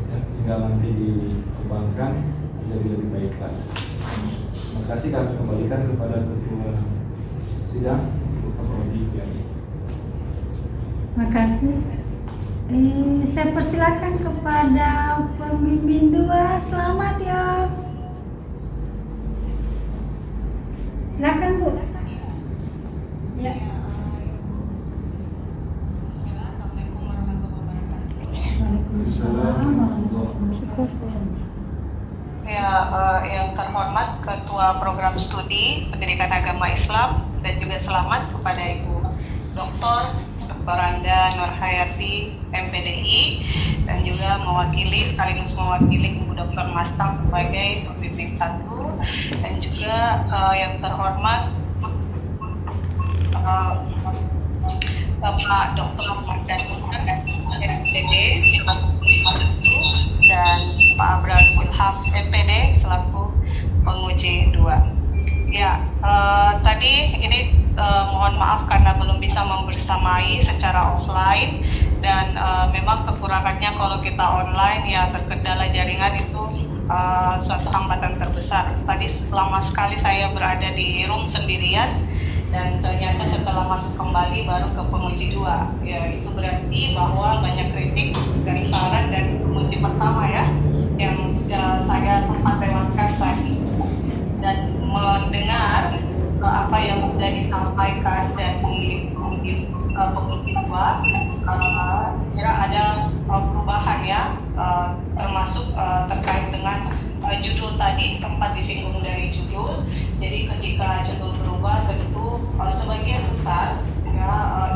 ya, tinggal nanti dikembangkan menjadi lebih baik lagi. Terima kasih, kami kembalikan kepada ketua sidang Bapak Prodi. Terima kasih. Saya persilakan kepada pembimbing 2. Selamat ya. Silakan Bu. Ya. Waalaikumsalam warahmatullahi wabarakatuh. Ya, yang terhormat Ketua Program Studi Pendidikan Agama Islam, dan juga selamat kepada Ibu Dr. Baranda Nurhayati MPDI, dan juga sekaligus mewakili Ibu Dr. Mastang sebagai pembimbing 1, dan juga yang terhormat Bapak Dr. Mardan dan MPD selaku penguji 1 dan Pak Abraham Ilham MPD selaku penguji 2. Ya, tadi ini mohon maaf karena belum bisa membersamai secara offline dan memang kekurangannya kalau kita online ya terkendala jaringan itu suatu hambatan terbesar. Tadi lama sekali saya berada di room sendirian dan ternyata setelah masuk kembali baru ke penguji 2. Ya, itu berarti bahwa banyak kritik dan saran dari penguji pertama ya yang saya sempat lewatkan tadi dan mendengar apa yang sudah disampaikan dari penguji 2, kira ada perubahan ya, termasuk terkait dengan judul tadi sempat disinggung dari judul. Jadi ketika judul berubah tentu sebagian besar ya,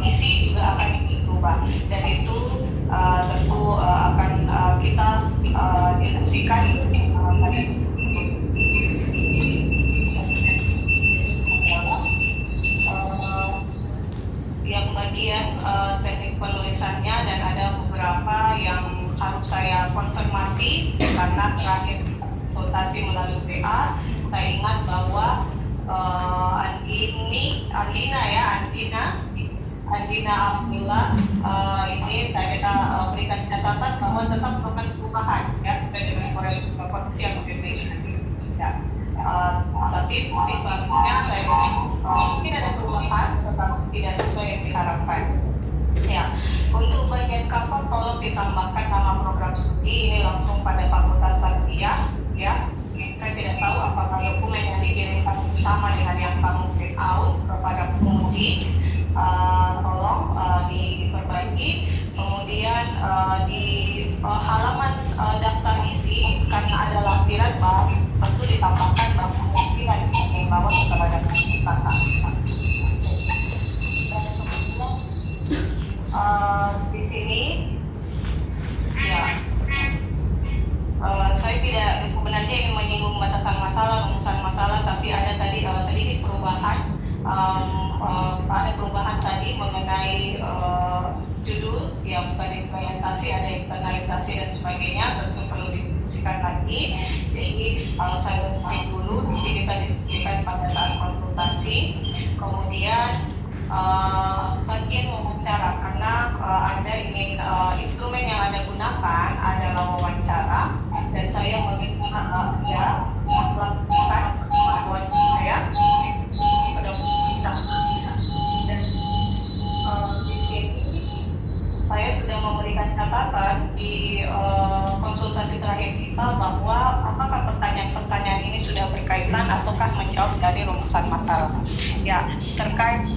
isi juga akan berubah dan itu tentu akan kita diskusikan tadi. Yang bagian teknik penulisannya dan ada beberapa yang harus saya konfirmasi karena terakhir konsultasi melalui PA saya ingat bahwa Andina Abdullah ini saya berikan catatan bahwa tetap melakukan perubahan ya sesuai dengan korelasi yang sudah ya. Tapi tiba-tiba saya mungkin ada perubahan tetapi tidak sesuai yang diharapkan. Ya, untuk bagian cover tolong ditambahkan nama program studi ini langsung pada fakultas tarbiyah ya. Saya tidak tahu apakah dokumen yang dikirimkan sama dengan yang kamu print out kepada penguji. Tolong diperbaiki. Kemudian di halaman daftar isi karena ada lampiran bahwa tentu ditambahkan bahwa lampiran ini bahwa setelah daftar kata. Di sini ya saya tidak sebenarnya ingin menyinggung batasan masalah, rumusan masalah, tapi ada tadi sedikit perubahan. Ada perubahan tadi mengenai judul yang bukan implementasi, ada internalisasi dan sebagainya, tentu perlu didiskusikan lagi. Jadi saya skip dulu, nanti kita diskusikan pada saat konsultasi. Kemudian bagian wawancara karena Anda ingin instrumen yang Anda gunakan adalah wawancara dan saya meminta Anda melakukan wawancara ya. Dan di sini saya sudah memberikan catatan di konsultasi terakhir kita bahwa apakah pertanyaan-pertanyaan ini sudah berkaitan ataukah menjawab dari rumusan masalah. Ya, terkait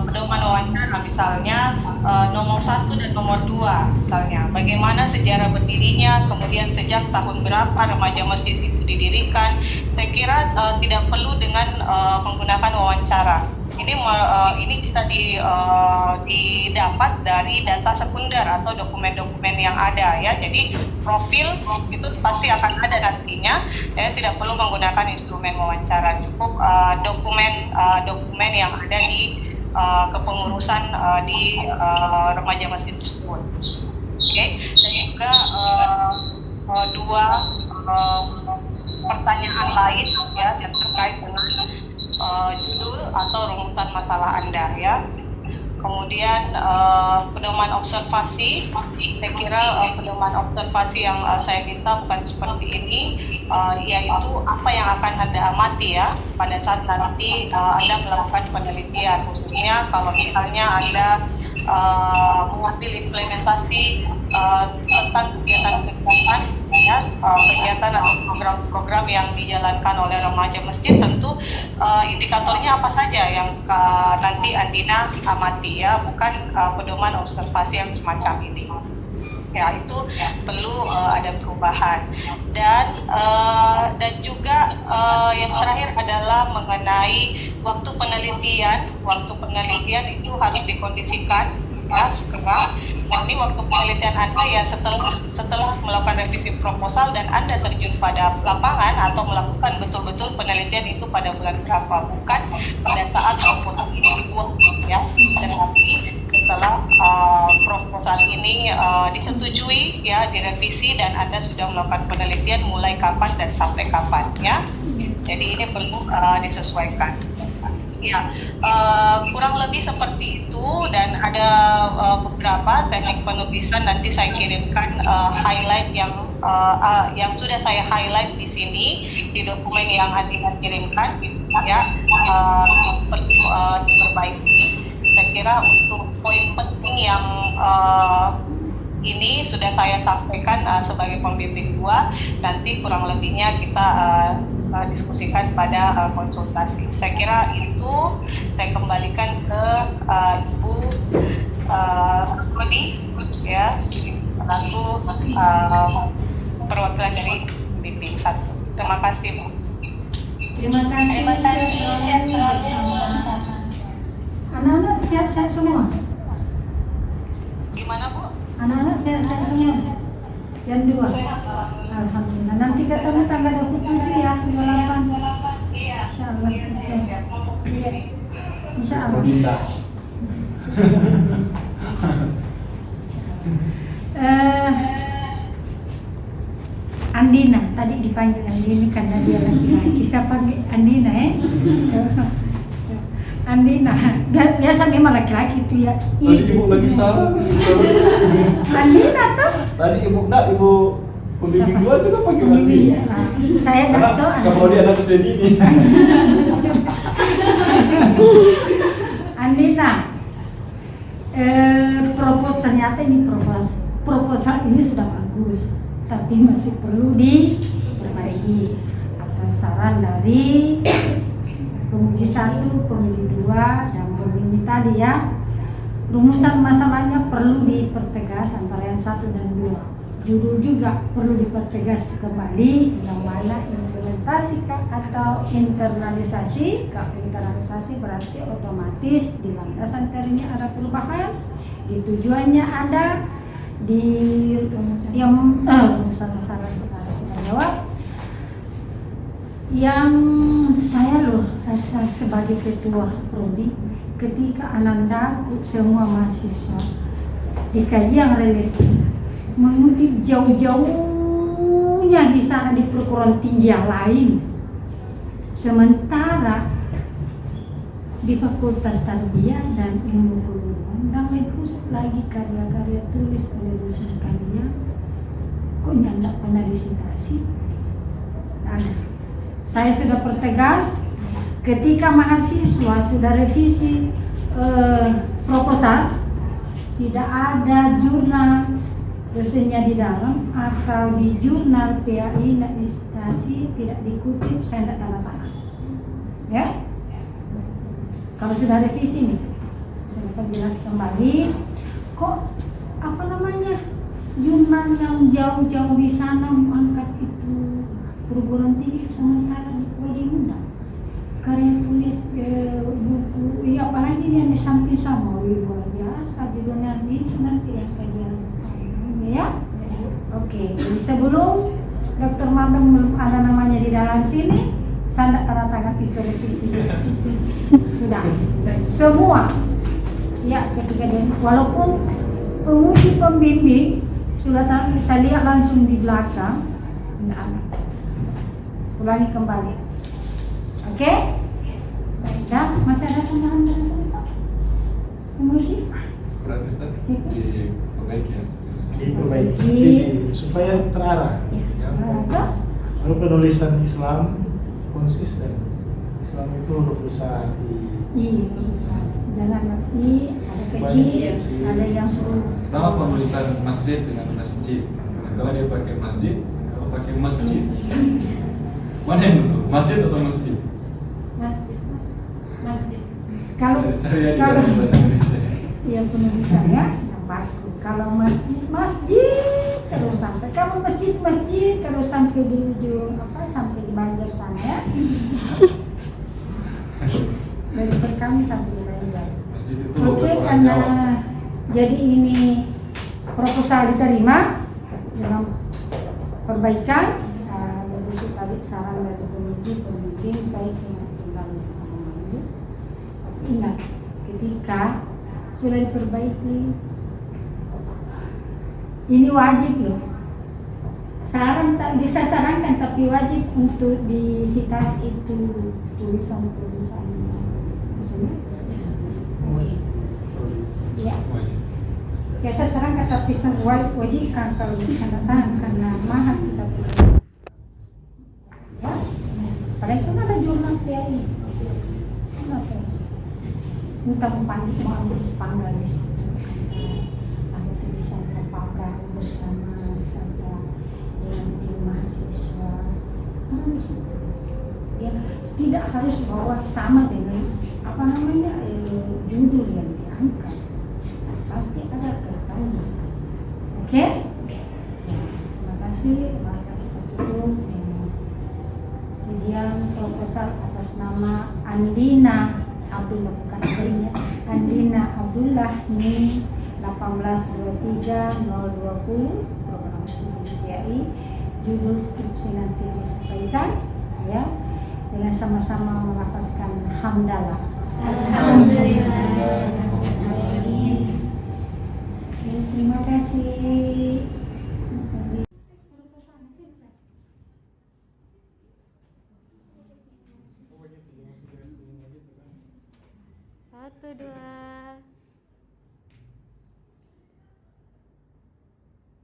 pedoman wawancara misalnya nomor 1 dan nomor 2 misalnya, bagaimana sejarah berdirinya, kemudian sejak tahun berapa remaja masjid itu didirikan. Saya kira tidak perlu dengan menggunakan wawancara. Ini bisa didapat dari data sekunder atau dokumen-dokumen yang ada ya. Jadi profil itu pasti akan ada nantinya. Saya tidak perlu menggunakan instrumen wawancara, cukup dokumen yang ada di kepengurusan di remaja masjid tersebut. Oke. Dan juga dua pertanyaan lain ya yang terkait dengan judul atau rumusan masalah Anda ya. Kemudian pedoman observasi, saya kira pedoman observasi yang saya minta bukan seperti ini, yaitu apa yang akan Anda amati ya pada saat nanti Anda melakukan penelitian, khususnya kalau misalnya Anda mengambil implementasi tentang kegiatan-kegiatan ya, kegiatan atau program-program yang dijalankan oleh remaja masjid, tentu indikatornya apa saja yang nanti Andina amati ya, bukan pedoman observasi yang semacam ini. Ya, itu perlu ada perubahan. Dan juga yang terakhir adalah mengenai waktu penelitian. Waktu penelitian itu harus dikondisikan ya segera. Nanti waktu penelitian Anda ya setelah melakukan revisi proposal dan Anda terjun pada lapangan atau melakukan betul-betul penelitian itu pada bulan berapa, bukan pada saat proposal ini dibuat ya. Dan nanti setelah proposal ini disetujui ya, direvisi dan Anda sudah melakukan penelitian mulai kapan dan sampai kapan ya. Jadi ini perlu disesuaikan. Ya, kurang lebih seperti itu, dan ada beberapa teknik penulisan nanti saya kirimkan highlight yang sudah saya highlight di sini di dokumen yang Andi kirimkan ya, perlu diperbaiki. Saya kira untuk poin penting yang ini sudah saya sampaikan sebagai pembimbing 2, nanti kurang lebihnya kita diskusikan pada konsultasi. Saya kira itu saya kembalikan ke Ibu Rudi ya, lalu perwakilan dari pembimbing 1. Terima kasih Bu. Terima kasih. Anak-anak siap-siap semua? Gimana Bu? Anak-anak siap-siap semua? Yang 2? Alhamdulillah. Nanti ketemu tanggal 27 ya, 28. Iya. Insyaallah. Iya. Insyaallah. Rodinda. Andina, tadi dipanggil Andina karena dia laki-laki. Saya panggil Andina Andina. Biasa memang laki-laki itu ya. Tadi ibu lagi salah. Andina tuh. Tadi ibu pembimbing 2 juga panggil Andina. Saya nggak tahu. Kalau dia anak sendiri. Andina, ternyata ini proposal ini sudah bagus, tapi masih perlu diperbaiki atas saran dari penguji 1, penguji 2, dan penguji tadi ya. Rumusan masalahnya perlu dipertegas antara yang 1 dan 2. Judul juga perlu dipertegas kembali, yang mana implementasi atau internalisasi. Kalau internalisasi berarti otomatis di landasan teorinya ada perubahan, di tujuannya ada, di yang masalah saudara sudah jawab. Yang saya rasa sebagai ketua prodi, ketika Ananda semua mahasiswa di kajian relatif mengutip jauh-jauhnya di sana di perguruan tinggi yang lain, sementara di Fakultas Tarbiyah dan Ilmu Keguruan dan lebih khusus lagi karya-karya tulis oleh dosen kalian kok nyandak penalisitasi ada. Saya sudah pertegas ketika mahasiswa sudah revisi proposal, tidak ada jurnal dosennya di dalam atau di jurnal PAI administrasi tidak dikutip, saya tidak tanda tangan ya. Kalau sudah revisi nih, saya akan jelas kembali kok jurnal yang jauh-jauh di sana mengangkat itu perguruan tinggi, sementara di prodi undang karya tulis buku apalagi yang di samping sama luar biasa judulnya bisa nanti yang kajian ya. Oke, jadi sebelum Dr. Madam belum ada namanya di dalam sini, saya tidak tanda tangan itu revisi. Sudah semua ya, ketika dia walaupun penguji pembimbing sudah tahu, saya lihat langsung di belakang tidak ada. Ulangi kembali. Oke? Dan masih ada tambahan dari Pak penguji? Berarti diperbaiki ya. Diperbaiki supaya terarah. Ya. Lalu penulisan Islam konsisten. Islam itu huruf besar Iya, jangan nanti ada kecil, ada yang sama penulisan masjid dengan masjid. Kalau dia pakai masjid, kalau pakai masjid, mana yang betul? Masjid atau masjid? Masjid. kalau Saya di bahasa Indonesia. yang penulisannya yang bagus. Kalau masjid terus sampai, kalau masjid terus sampai di ujung sampai di Banjar sana ya. Dari kami sampai di Banjar. Masjid itu Oke, orang karena Jawa. jadi ini proposal diterima dengan perbaikan. Dari tadi saran dari pembimbing saya tinggal mengambil. Tapi ingat, ketika sudah diperbaiki. Ini wajib loh. Saran tak bisa sarankan, tapi wajib untuk disitasi itu tulisan-tulisan. Maksudnya? Ya. Ya saya sarankan, tapi wajib kan kalau tanda tangan karena mahal kita punya. Ya. Padahal itu ada jurnal PAI. Kenapa? Minta panggil sepanggal di situ. Ada tulisan apa bersama saya dengan tim mahasiswa. Di situ. Ya, tidak harus bawa sama dengan apa namanya judul yang diangkat. Pasti ada kaitannya. Oke? Ya, terima kasih. Mari kita tutup dengan ujian proposal atas nama Andina Abdullah, bukan Andina, Andina Abdullah NIM 1823020 program studi PAI. Judul skripsi nanti disesuaikan ya dengan sama-sama melafazkan hamdalah. Alhamdulillah. Terima kasih. Satu, dua.